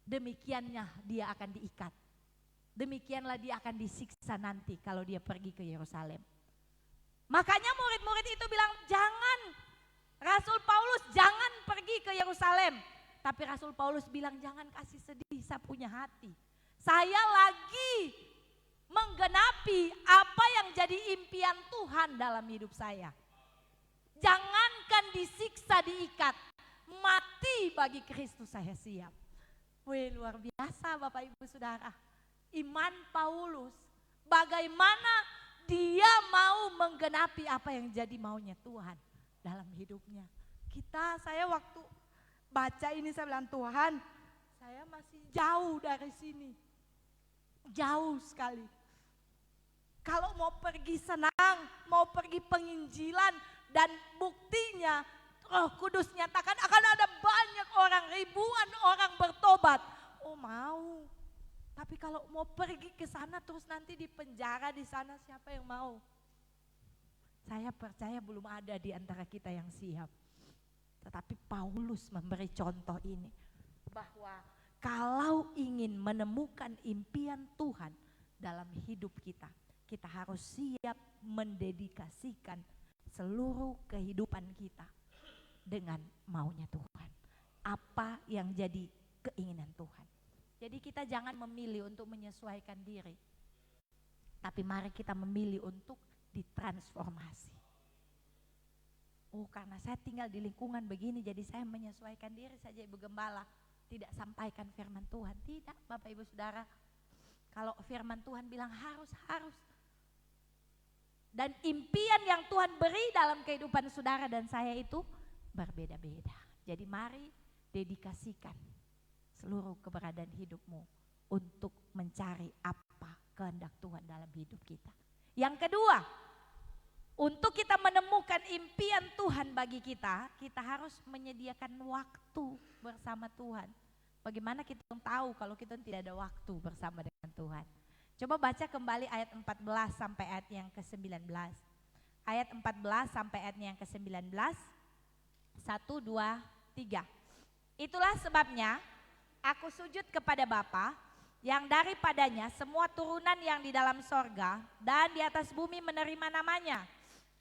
demikiannya dia akan diikat. Demikianlah dia akan disiksa nanti kalau dia pergi ke Yerusalem. Makanya murid-murid itu bilang, jangan, Rasul Paulus jangan pergi ke Yerusalem. Tapi Rasul Paulus bilang, jangan kasih sedih, saya punya hati. Saya lagi menggenapi apa yang jadi impian Tuhan dalam hidup saya. Jangankan disiksa, diikat, mati bagi Kristus saya siap. Wih, luar biasa Bapak Ibu Saudara. Iman Paulus, bagaimana dia mau menggenapi apa yang jadi maunya Tuhan dalam hidupnya. Saya waktu baca ini saya bilang, Tuhan, saya masih jauh dari sini. Jauh sekali. Kalau mau pergi senang, mau pergi penginjilan, dan buktinya Roh Kudus nyatakan akan ada banyak orang, ribuan orang bertobat. Oh mau. Tapi kalau mau pergi ke sana terus nanti di penjara di sana, siapa yang mau? Saya percaya belum ada di antara kita yang siap. Tetapi Paulus memberi contoh ini, bahwa kalau ingin menemukan impian Tuhan dalam hidup kita, kita harus siap mendedikasikan seluruh kehidupan kita dengan maunya Tuhan. Apa yang jadi keinginan Tuhan. Jadi kita jangan memilih untuk menyesuaikan diri, tapi mari kita memilih untuk ditransformasi. Oh, karena saya tinggal di lingkungan begini, jadi saya menyesuaikan diri saja, Ibu Gembala, tidak sampaikan firman Tuhan. Tidak, Bapak Ibu Saudara. Kalau firman Tuhan bilang harus. Dan impian yang Tuhan beri dalam kehidupan saudara dan saya itu berbeda-beda. Jadi mari dedikasikan seluruh keberadaan hidupmu untuk mencari apa kehendak Tuhan dalam hidup kita. Yang kedua, untuk kita menemukan impian Tuhan bagi kita, kita harus menyediakan waktu bersama Tuhan. Bagaimana kita tahu kalau kita tidak ada waktu bersama dengan Tuhan? Coba baca kembali ayat 14 sampai ayat yang ke-19. Ayat 14 sampai ayat yang ke-19. 1, 2, 3. Itulah sebabnya aku sujud kepada Bapa yang daripadanya semua turunan yang di dalam sorga dan di atas bumi menerima namanya.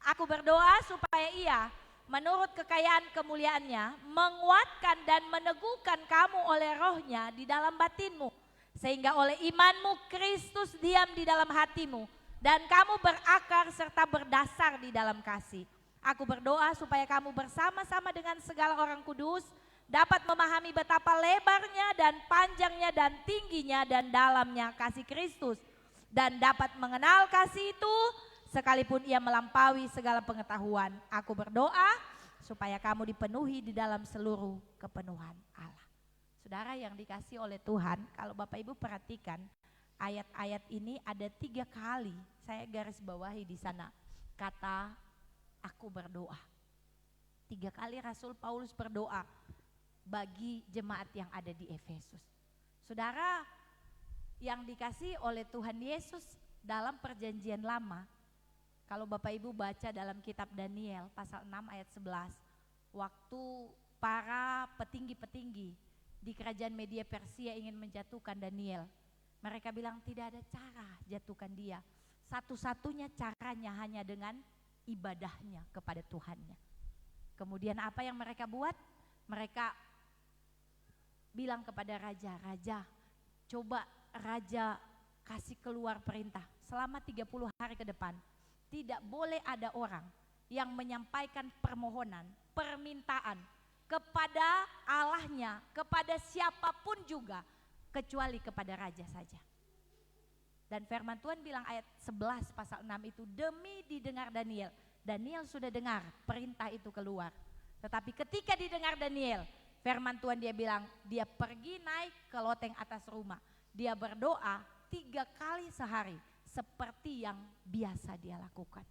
Aku berdoa supaya ia menurut kekayaan kemuliaannya menguatkan dan meneguhkan kamu oleh rohnya di dalam batinmu. Sehingga oleh imanmu Kristus diam di dalam hatimu dan kamu berakar serta berdasar di dalam kasih. Aku berdoa supaya kamu bersama-sama dengan segala orang kudus dapat memahami betapa lebarnya dan panjangnya dan tingginya dan dalamnya kasih Kristus. Dan dapat mengenal kasih itu sekalipun ia melampaui segala pengetahuan. Aku berdoa supaya kamu dipenuhi di dalam seluruh kepenuhan Allah. Saudara yang dikasih oleh Tuhan, kalau Bapak Ibu perhatikan ayat-ayat ini ada 3 kali saya garis bawahi di sana kata aku berdoa. 3 kali Rasul Paulus berdoa bagi jemaat yang ada di Efesus. Saudara yang dikasih oleh Tuhan Yesus dalam perjanjian lama, kalau Bapak Ibu baca dalam kitab Daniel pasal 6 ayat 11, waktu para petinggi-petinggi di kerajaan Media Persia ingin menjatuhkan Daniel, mereka bilang tidak ada cara jatuhkan dia. Satu-satunya caranya hanya dengan ibadahnya kepada Tuhannya. Kemudian apa yang mereka buat? Mereka bilang kepada raja, "Raja, coba raja kasih keluar perintah selama 30 hari ke depan. Tidak boleh ada orang yang menyampaikan permohonan, permintaan kepada Allahnya, kepada siapapun juga, kecuali kepada raja saja." Dan firman Tuhan bilang ayat 11 pasal 6 itu, demi didengar Daniel. Daniel sudah dengar perintah itu keluar. Tetapi ketika didengar Daniel, firman Tuhan dia bilang, dia pergi naik ke loteng atas rumah. Dia berdoa 3 kali sehari seperti yang biasa dia lakukan.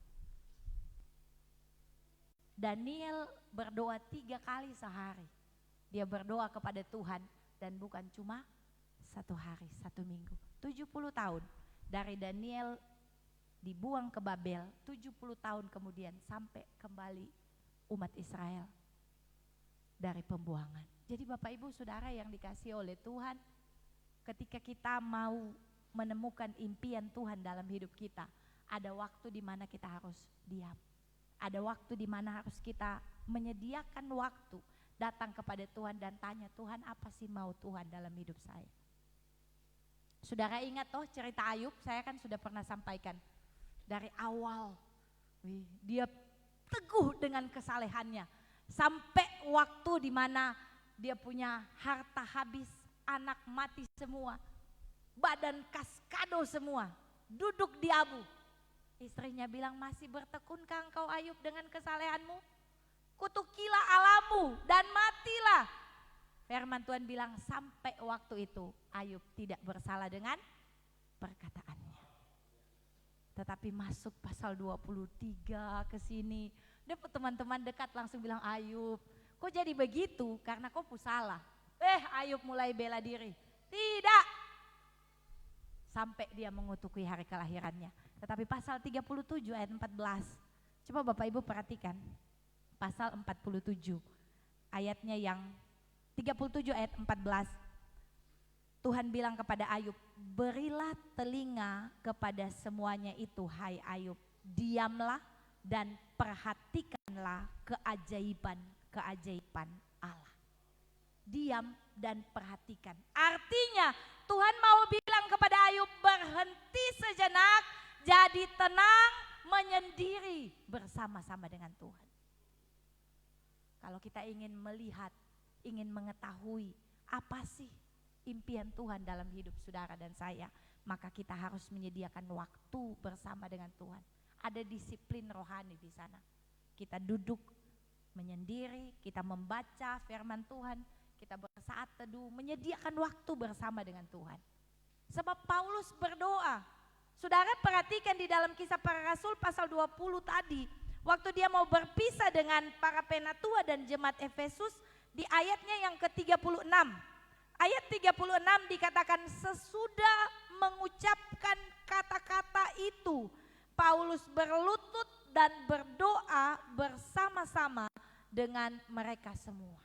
Daniel berdoa 3 kali sehari. Dia berdoa kepada Tuhan dan bukan cuma 1 hari, 1 minggu. 70 tahun dari Daniel dibuang ke Babel, 70 tahun kemudian sampai kembali umat Israel dari pembuangan. Jadi Bapak Ibu Saudara yang dikasihi oleh Tuhan, ketika kita mau menemukan impian Tuhan dalam hidup kita, ada waktu di mana kita harus diam. Ada waktu di mana harus kita menyediakan waktu datang kepada Tuhan dan tanya, Tuhan apa sih mau Tuhan dalam hidup saya? Saudara ingat toh cerita Ayub, saya kan sudah pernah sampaikan dari awal. Dia teguh dengan kesalehannya sampai waktu di mana dia punya harta habis, anak mati semua, badan kaskado semua, duduk di abu. Istrinya bilang, masih bertekunkah engkau Ayub dengan kesalehanmu? Kutukilah Allahmu dan matilah. Firman Tuhan bilang sampai waktu itu Ayub tidak bersalah dengan perkataannya. Tetapi masuk pasal 23 ke sini, teman-teman dekat langsung bilang, Ayub kok jadi begitu? Karena kau salah. Ayub mulai bela diri. Tidak. Sampai dia mengutuki hari kelahirannya. Tetapi pasal 37 ayat 14. Coba Bapak Ibu perhatikan. Pasal 47 ayatnya yang 37 ayat 14. Tuhan bilang kepada Ayub, berilah telinga kepada semuanya itu hai Ayub. Diamlah dan perhatikanlah keajaiban Allah. Diam dan perhatikan. Artinya Tuhan mau bilang kepada Ayub, berhenti sejenak, jadi tenang, menyendiri bersama-sama dengan Tuhan. Kalau kita ingin melihat, ingin mengetahui apa sih impian Tuhan dalam hidup saudara dan saya, maka kita harus menyediakan waktu bersama dengan Tuhan. Ada disiplin rohani di sana. Kita duduk menyendiri, kita membaca firman Tuhan, kita bersaat teduh, menyediakan waktu bersama dengan Tuhan. Sebab Paulus berdoa. Saudara perhatikan di dalam Kisah Para Rasul pasal 20 tadi, waktu dia mau berpisah dengan para penatua dan jemaat Efesus, di ayatnya yang ke-36. Ayat 36 dikatakan, sesudah mengucapkan kata-kata itu, Paulus berlutut dan berdoa bersama-sama dengan mereka semua.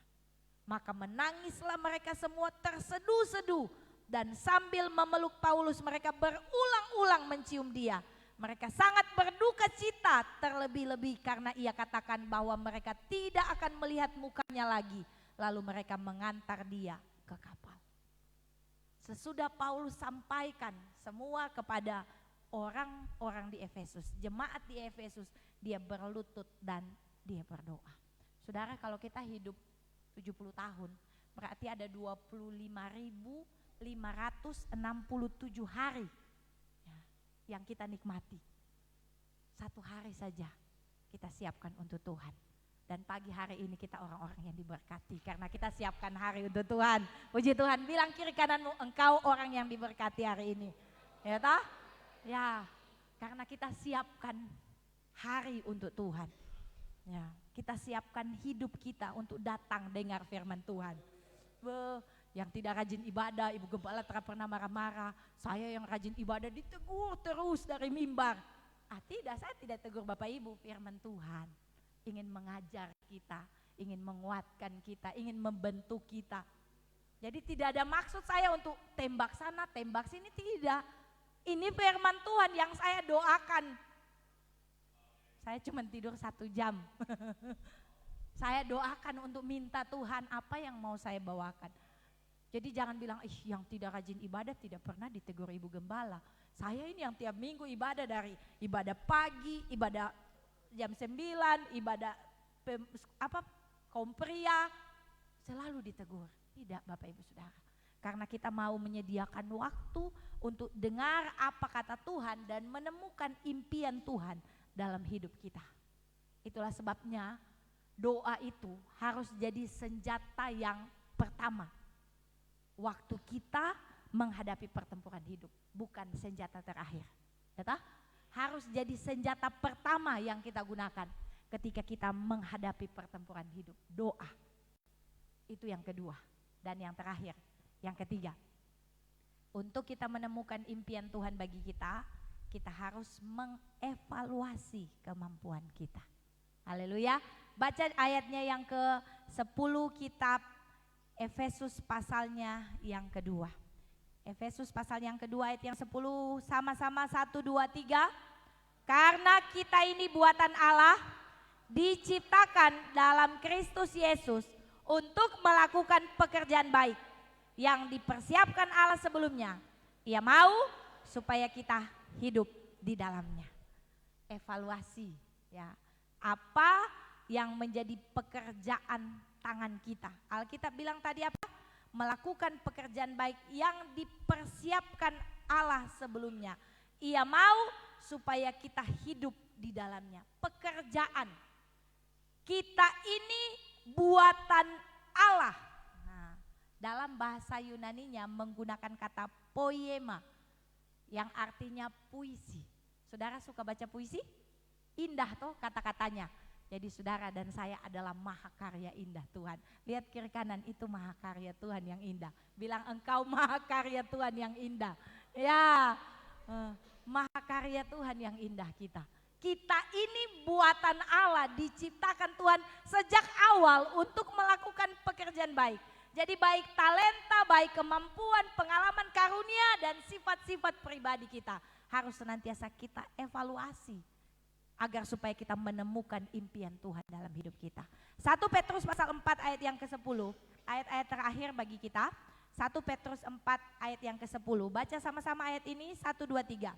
Maka menangislah mereka semua terseduh-seduh, dan sambil memeluk Paulus mereka berulang-ulang mencium dia. Mereka sangat berduka cita, terlebih-lebih karena ia katakan bahwa mereka tidak akan melihat mukanya lagi. Lalu mereka mengantar dia ke kapal. Sesudah Paulus sampaikan semua kepada orang-orang di Efesus, jemaat di Efesus, dia berlutut dan dia berdoa. Saudara, kalau kita hidup 70 tahun, berarti ada 25.567 hari yang kita nikmati. 1 hari saja kita siapkan untuk Tuhan. Dan pagi hari ini kita orang-orang yang diberkati karena kita siapkan hari untuk Tuhan. Puji Tuhan, bilang kiri kananmu, engkau orang yang diberkati hari ini. Ya toh? Ya, karena kita siapkan hari untuk Tuhan. Ya, kita siapkan hidup kita untuk datang dengar firman Tuhan. Yang tidak rajin ibadah, Ibu Gembala pernah marah-marah. Saya yang rajin ibadah ditegur terus dari mimbar. Tidak, saya tidak tegur Bapak Ibu, firman Tuhan ingin mengajar kita, ingin menguatkan kita, ingin membentuk kita. Jadi tidak ada maksud saya untuk tembak sana, tembak sini, tidak. Ini firman Tuhan yang saya doakan. Saya cuma tidur 1 jam. Saya doakan untuk minta Tuhan apa yang mau saya bawakan. Jadi jangan bilang, yang tidak rajin ibadah tidak pernah ditegur Ibu Gembala. Saya ini yang tiap minggu ibadah, dari ibadah pagi, ibadah jam 9, ibadah kaum pria, selalu ditegur. Tidak Bapak Ibu Saudara. Karena kita mau menyediakan waktu untuk dengar apa kata Tuhan dan menemukan impian Tuhan dalam hidup kita. Itulah sebabnya doa itu harus jadi senjata yang pertama waktu kita menghadapi pertempuran hidup, bukan senjata terakhir. Ya toh? Harus jadi senjata pertama yang kita gunakan ketika kita menghadapi pertempuran hidup, doa. Itu yang kedua. Dan yang terakhir, yang ketiga, untuk kita menemukan impian Tuhan bagi kita, kita harus mengevaluasi kemampuan kita. Haleluya. Baca ayatnya yang ke-10 kitab Efesus pasalnya yang kedua. Efesus pasal yang kedua ayat yang 10, sama-sama 1, 2, 3. Karena kita ini buatan Allah, diciptakan dalam Kristus Yesus untuk melakukan pekerjaan baik yang dipersiapkan Allah sebelumnya. Ia mau supaya kita hidup di dalamnya. Evaluasi, ya. Apa yang menjadi pekerjaan tangan kita? Alkitab bilang tadi apa? Melakukan pekerjaan baik yang dipersiapkan Allah sebelumnya. Ia mau supaya kita hidup di dalamnya. Pekerjaan. Kita ini buatan Allah. Nah, dalam bahasa Yunaninya menggunakan kata poema yang artinya puisi. Saudara suka baca puisi? Indah toh kata-katanya. Jadi saudara dan saya adalah mahakarya indah Tuhan. Lihat kiri kanan, itu mahakarya Tuhan yang indah. Bilang engkau mahakarya Tuhan yang indah. Ya, mahakarya Tuhan yang indah kita. Kita ini buatan Allah, diciptakan Tuhan sejak awal untuk melakukan pekerjaan baik. Jadi baik talenta, baik kemampuan, pengalaman karunia dan sifat-sifat pribadi kita harus senantiasa kita evaluasi. Agar supaya kita menemukan impian Tuhan dalam hidup kita. 1 Petrus pasal 4 ayat yang ke-10. Ayat-ayat terakhir bagi kita. 1 Petrus 4 ayat yang ke-10. Baca sama-sama ayat ini. 1, 2, 3.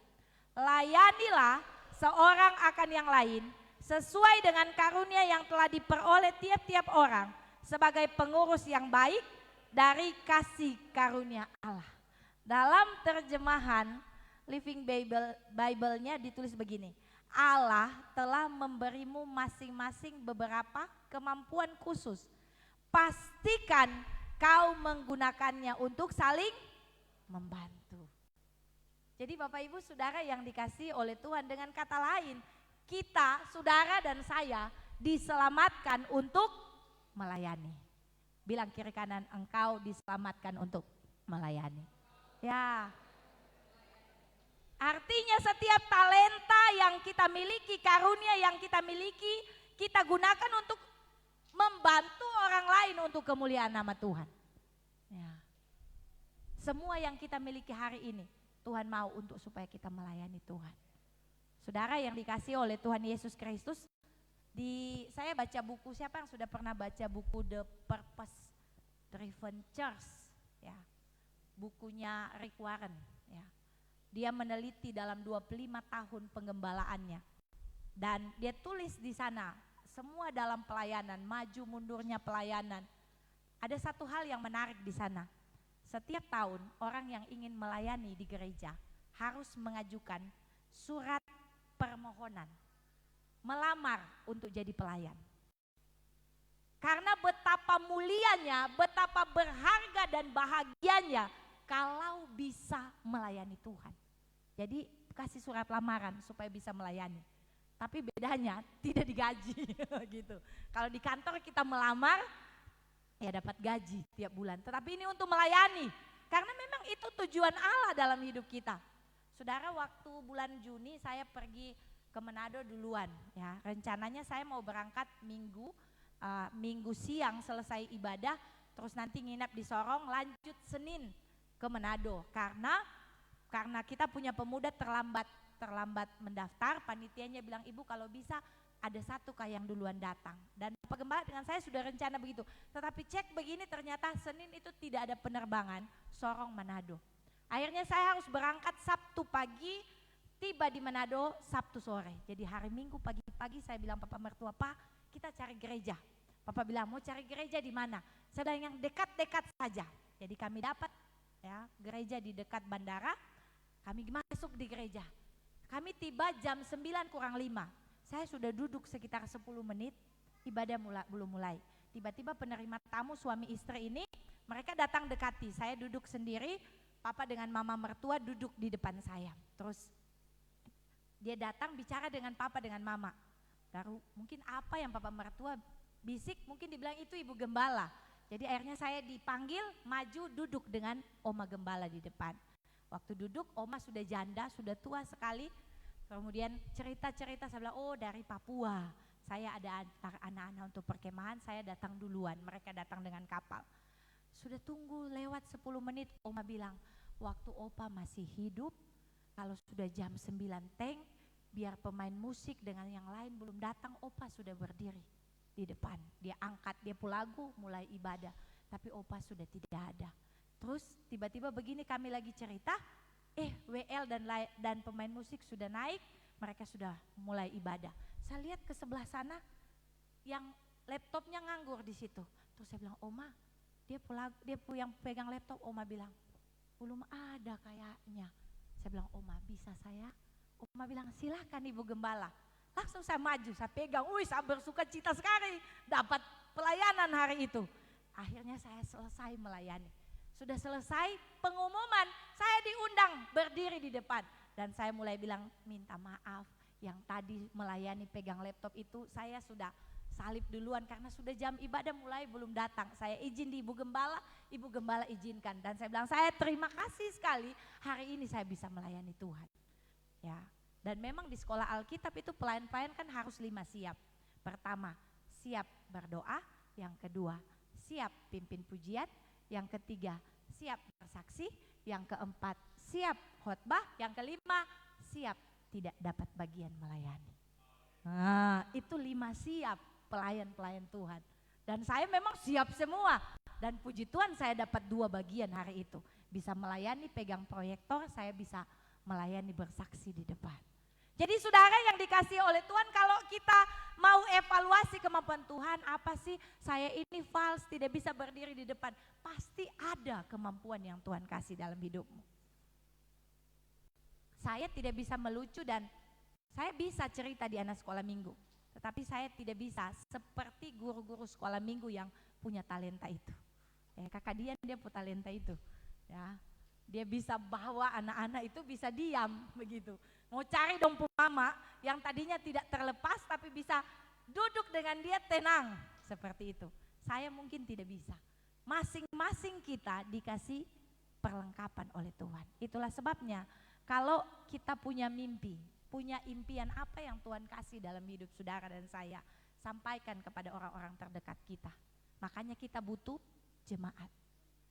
Layanilah seorang akan yang lain sesuai dengan karunia yang telah diperoleh tiap-tiap orang sebagai pengurus yang baik dari kasih karunia Allah. Dalam terjemahan Living Bible-nya ditulis begini. Allah telah memberimu masing-masing beberapa kemampuan khusus. Pastikan kau menggunakannya untuk saling membantu. Jadi Bapak Ibu Saudara yang dikasihi oleh Tuhan, dengan kata lain, kita, saudara dan saya diselamatkan untuk melayani. Bilang kiri kanan, engkau diselamatkan untuk melayani. Ya. Artinya setiap talenta yang kita miliki, karunia yang kita miliki, kita gunakan untuk membantu orang lain untuk kemuliaan nama Tuhan. Ya. Semua yang kita miliki hari ini, Tuhan mau untuk supaya kita melayani Tuhan. Saudara yang dikasihi oleh Tuhan Yesus Kristus, saya baca buku, siapa yang sudah pernah baca buku The Purpose Driven Church? Ya. Bukunya Rick Warren, ya. Dia meneliti dalam 25 tahun penggembalaannya. Dan dia tulis di sana, semua dalam pelayanan, maju mundurnya pelayanan. Ada satu hal yang menarik di sana. Setiap tahun orang yang ingin melayani di gereja harus mengajukan surat permohonan, melamar untuk jadi pelayan. Karena betapa mulianya, betapa berharga dan bahagianya kalau bisa melayani Tuhan. Jadi kasih surat lamaran supaya bisa melayani. Tapi bedanya tidak digaji gitu. Kalau di kantor kita melamar ya dapat gaji tiap bulan. Tetapi ini untuk melayani. Karena memang itu tujuan Allah dalam hidup kita. Saudara, waktu bulan Juni saya pergi ke Manado duluan. Ya, rencananya saya mau berangkat Minggu siang selesai ibadah. Terus nanti nginap di Sorong, lanjut Senin ke Manado. Karena kita punya pemuda terlambat mendaftar, panitianya bilang, ibu kalau bisa ada satu kah yang duluan datang. Dan Pak Gembala dengan saya sudah rencana begitu. Tetapi cek begini ternyata Senin itu tidak ada penerbangan Sorong Manado. Akhirnya saya harus berangkat Sabtu pagi, tiba di Manado Sabtu sore. Jadi hari Minggu pagi-pagi saya bilang Papa mertua, Pak kita cari gereja. Papa bilang mau cari gereja di mana? Saya bilang yang dekat-dekat saja. Jadi kami dapat ya gereja di dekat bandara. Kami masuk di gereja. Kami tiba jam 9 kurang 5. Saya sudah duduk sekitar 10 menit. ibadah belum mulai. Tiba-tiba penerima tamu suami istri ini, mereka datang dekati. Saya duduk sendiri, papa dengan mama mertua duduk di depan saya. Terus dia datang bicara dengan papa dengan mama. Baru mungkin apa yang papa mertua bisik, mungkin dibilang itu ibu gembala. Jadi akhirnya saya dipanggil maju duduk dengan oma gembala di depan. Waktu duduk oma sudah janda, sudah tua sekali. Kemudian cerita-cerita, saya bilang oh dari Papua. Saya ada anak-anak untuk perkemahan, saya datang duluan, mereka datang dengan kapal. Sudah tunggu lewat 10 menit, oma bilang waktu opa masih hidup, kalau sudah jam 9 teng, biar pemain musik dengan yang lain belum datang, opa sudah berdiri di depan. Dia angkat, dia lagu, mulai ibadah, tapi opa sudah tidak ada. Terus tiba-tiba begini kami lagi cerita, WL dan pemain musik sudah naik, mereka sudah mulai ibadah. Saya lihat ke sebelah sana, yang laptopnya nganggur di situ. Terus saya bilang, Oma, dia yang pegang laptop. Oma bilang, belum ada kayaknya. Saya bilang, Oma bisa saya? Oma bilang, silahkan Ibu Gembala. Langsung saya maju, saya pegang, saya bersuka cita sekali dapat pelayanan hari itu. Akhirnya saya selesai melayani. Sudah selesai pengumuman, saya diundang berdiri di depan. Dan saya mulai bilang, minta maaf yang tadi melayani pegang laptop itu saya sudah salib duluan karena sudah jam ibadah mulai belum datang. Saya izin di Ibu Gembala izinkan. Dan saya bilang, saya terima kasih sekali hari ini saya bisa melayani Tuhan. Ya. Dan memang di sekolah Alkitab itu pelayan-pelayan kan harus 5 siap. Pertama, siap berdoa. Yang kedua, siap pimpin pujian. Yang ketiga, siap bersaksi. Yang keempat, siap khotbah. Yang kelima, siap tidak dapat bagian melayani. Nah, itu 5 siap pelayan-pelayan Tuhan. Dan saya memang siap semua. Dan puji Tuhan saya dapat 2 bagian hari itu. Bisa melayani pegang proyektor, saya bisa melayani bersaksi di depan. Jadi saudara yang dikasihi oleh Tuhan, kalau kita mau evaluasi kemampuan Tuhan, apa sih saya ini fals, tidak bisa berdiri di depan. Pasti ada kemampuan yang Tuhan kasih dalam hidupmu. Saya tidak bisa melucu dan saya bisa cerita di anak sekolah minggu. Tetapi saya tidak bisa seperti guru-guru sekolah minggu yang punya talenta itu. Kakak Dian dia punya talenta itu. Ya, dia bisa bawa anak-anak itu bisa diam begitu. Mau cari dong mama yang tadinya tidak terlepas tapi bisa duduk dengan dia tenang seperti itu. Saya mungkin tidak bisa. Masing-masing kita dikasih perlengkapan oleh Tuhan. Itulah sebabnya kalau kita punya mimpi, punya impian apa yang Tuhan kasih dalam hidup saudara dan saya, sampaikan kepada orang-orang terdekat kita. Makanya kita butuh jemaat.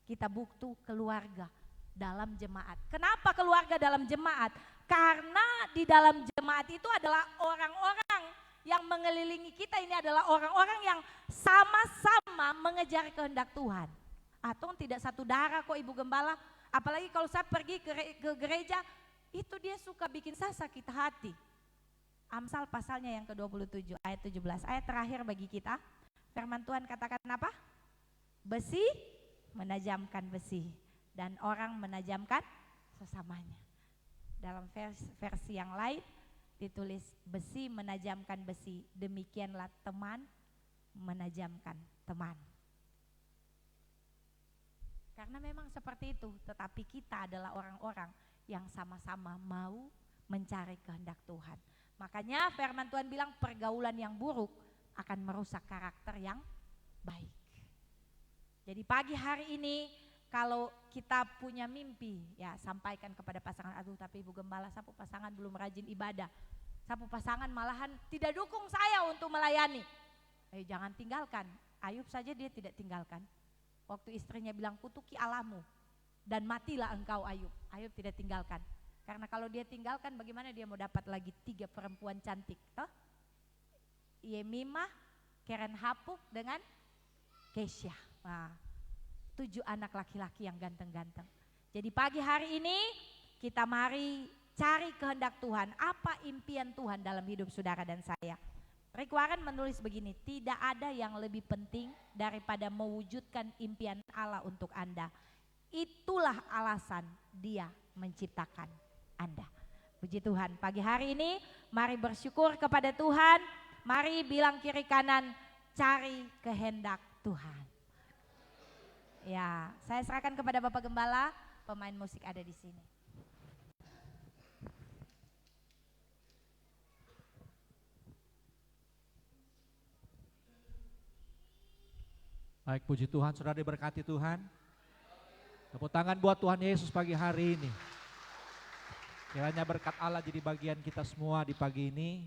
Kita butuh keluarga dalam jemaat. Kenapa keluarga dalam jemaat? Karena di dalam jemaat itu adalah orang-orang yang mengelilingi kita, ini adalah orang-orang yang sama-sama mengejar kehendak Tuhan. Atau tidak satu darah kok Ibu Gembala, apalagi kalau saya pergi ke gereja, itu dia suka bikin saya sakit hati. Amsal pasalnya yang ke-27 ayat 17, ayat terakhir bagi kita. Firman Tuhan katakan apa? Besi menajamkan besi dan orang menajamkan sesamanya. Dalam versi yang lain ditulis besi menajamkan besi, demikianlah teman menajamkan teman. Karena memang seperti itu, tetapi kita adalah orang-orang yang sama-sama mau mencari kehendak Tuhan. Makanya firman Tuhan bilang pergaulan yang buruk akan merusak karakter yang baik. Jadi pagi hari ini kalau kita punya mimpi, ya sampaikan kepada pasangan, aduh tapi Ibu Gembala sapu pasangan belum rajin ibadah. Sapu pasangan malahan tidak dukung saya untuk melayani. Jangan tinggalkan, Ayub saja dia tidak tinggalkan. Waktu istrinya bilang kutuki Allahmu dan matilah engkau Ayub. Ayub tidak tinggalkan. Karena kalau dia tinggalkan bagaimana dia mau dapat lagi 3 perempuan cantik. Toh? Yemimah, Keren Hapuk dengan Kesya. Nah, 7 anak laki-laki yang ganteng-ganteng. Jadi pagi hari ini kita mari cari kehendak Tuhan. Apa impian Tuhan dalam hidup saudara dan saya? Rick Warren menulis begini, tidak ada yang lebih penting daripada mewujudkan impian Allah untuk Anda. Itulah alasan Dia menciptakan Anda. Puji Tuhan, pagi hari ini mari bersyukur kepada Tuhan. Mari bilang kiri kanan, cari kehendak Tuhan. Ya, saya serahkan kepada Bapak Gembala, pemain musik ada di sini. Baik, puji Tuhan, saudara diberkati Tuhan. Tepuk tangan buat Tuhan Yesus pagi hari ini. Kiranya berkat Allah jadi bagian kita semua di pagi ini.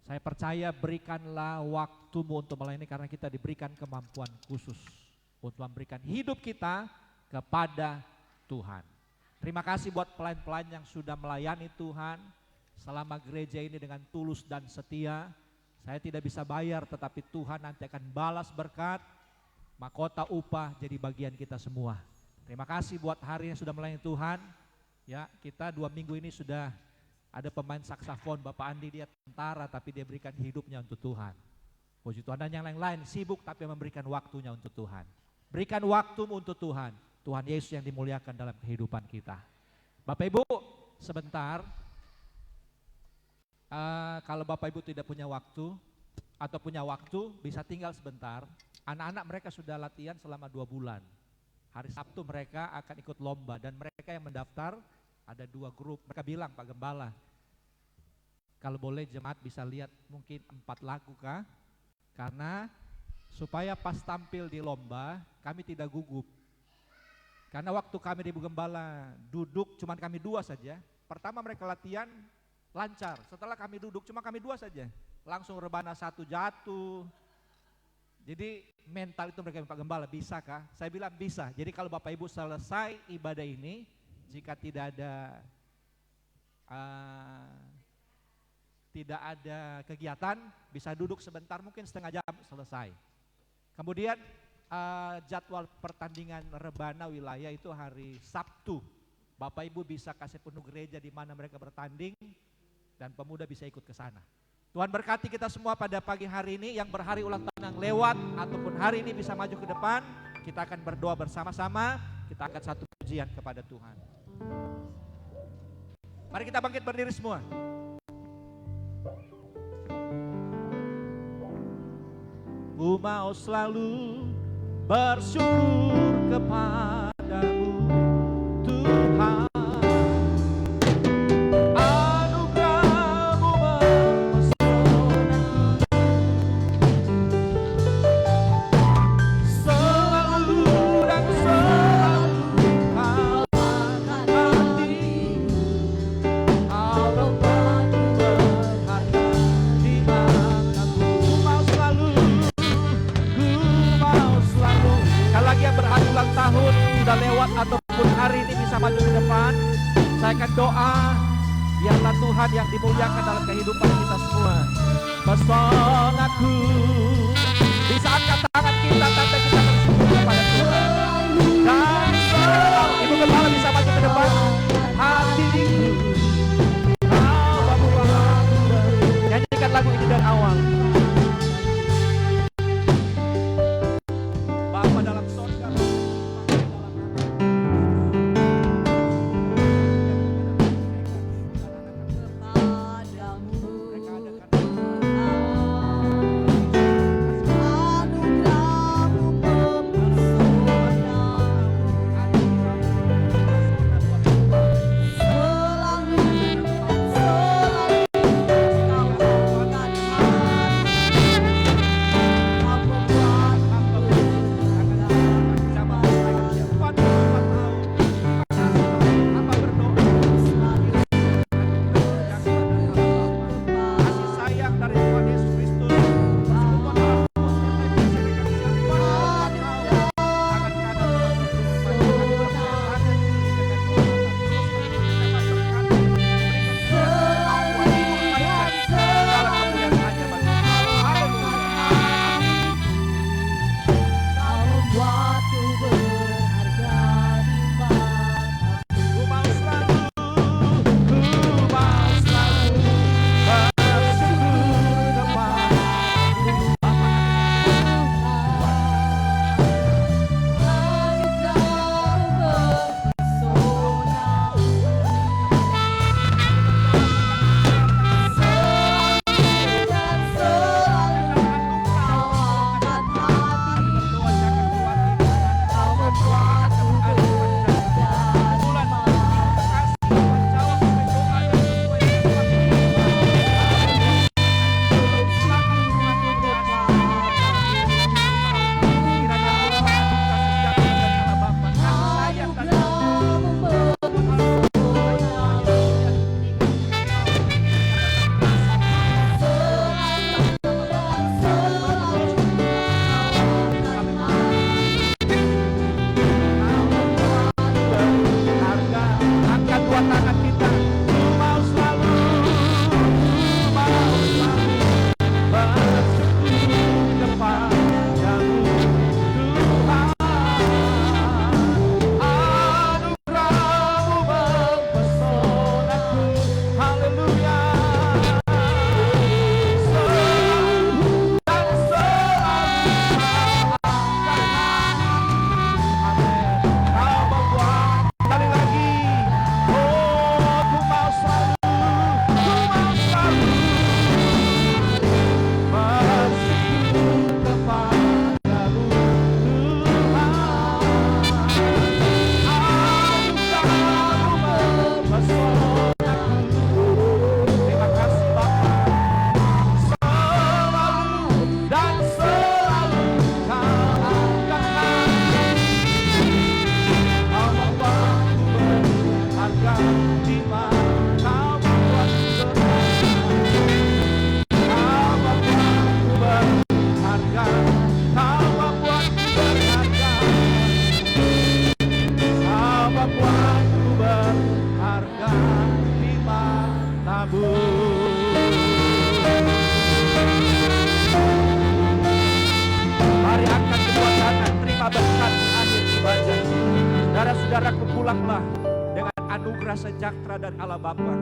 Saya percaya berikanlah waktumu untuk melayani karena kita diberikan kemampuan khusus untuk memberikan hidup kita kepada Tuhan. Terima kasih buat pelayan-pelayan yang sudah melayani Tuhan selama gereja ini dengan tulus dan setia. Saya tidak bisa bayar tetapi Tuhan nanti akan balas berkat, mahkota upah jadi bagian kita semua. Terima kasih buat hari yang sudah melayani Tuhan. Ya, kita 2 minggu ini sudah ada pemain saksafon, Bapak Andi dia tentara tapi dia berikan hidupnya untuk Tuhan. Puji Tuhan, dan yang lain-lain sibuk tapi memberikan waktunya untuk Tuhan. Berikan waktumu untuk Tuhan. Tuhan Yesus yang dimuliakan dalam kehidupan kita. Bapak Ibu, sebentar. Kalau Bapak Ibu tidak punya waktu atau punya waktu bisa tinggal sebentar. Anak-anak mereka sudah latihan selama 2 bulan. Hari Sabtu mereka akan ikut lomba dan mereka yang mendaftar ada 2 grup. Mereka bilang, Pak Gembala, kalau boleh jemaat bisa lihat mungkin 4 lagu kah? Karena supaya pas tampil di lomba kami tidak gugup. Karena waktu kami di Bu Gembala duduk cuman kami 2 saja. Pertama mereka latihan lancar, setelah kami duduk cuma kami 2 saja, langsung rebana 1 jatuh. Jadi mental itu mereka, Pak Gembala, bisa kah? Saya bilang bisa. Jadi kalau Bapak Ibu selesai ibadah ini, jika tidak ada kegiatan, bisa duduk sebentar, mungkin setengah jam selesai. Kemudian jadwal pertandingan rebana wilayah itu hari Sabtu. Bapak Ibu bisa kasih penuh gereja di mana mereka bertanding dan pemuda bisa ikut ke sana. Tuhan berkati kita semua pada pagi hari ini, yang berhari ulang tahun yang lewat ataupun hari ini bisa maju ke depan. Kita akan berdoa bersama-sama, kita akan satu pujian kepada Tuhan. Mari kita bangkit berdiri semua. Ku mau selalu bersyukur kepadamu Tuhan. Sudah lewat ataupun hari ini bisa maju ke depan, saya akan doa biarlah Tuhan yang dimuliakan dalam kehidupan kita semua. Pesonaku di saat angkat tangan kita tanda kita bersyukur kepada Tuhan. Dan Ibu Gembala bisa maju ke depan. Hatiku nyanyikan lagu ini dari awal. Bapa dalam surga, saudaraku pulanglah dengan anugerah sejahtera dari Allah Bapa,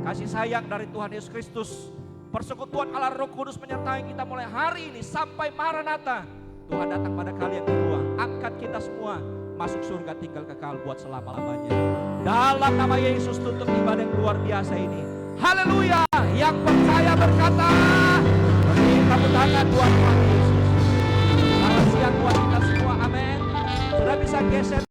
kasih sayang dari Tuhan Yesus Kristus, persekutuan Allah Roh Kudus menyertai kita mulai hari ini sampai Maranatha. Tuhan datang pada kali yang kedua, angkat kita semua masuk surga tinggal kekal buat selama-lamanya. Dalam nama Yesus tutup ibadah yang luar biasa ini. Haleluya. Yang percaya berkata, beri tepuk tangan buat Tuhan Yesus. Selamat siang buat kita semua. Amin. Sudah bisa geser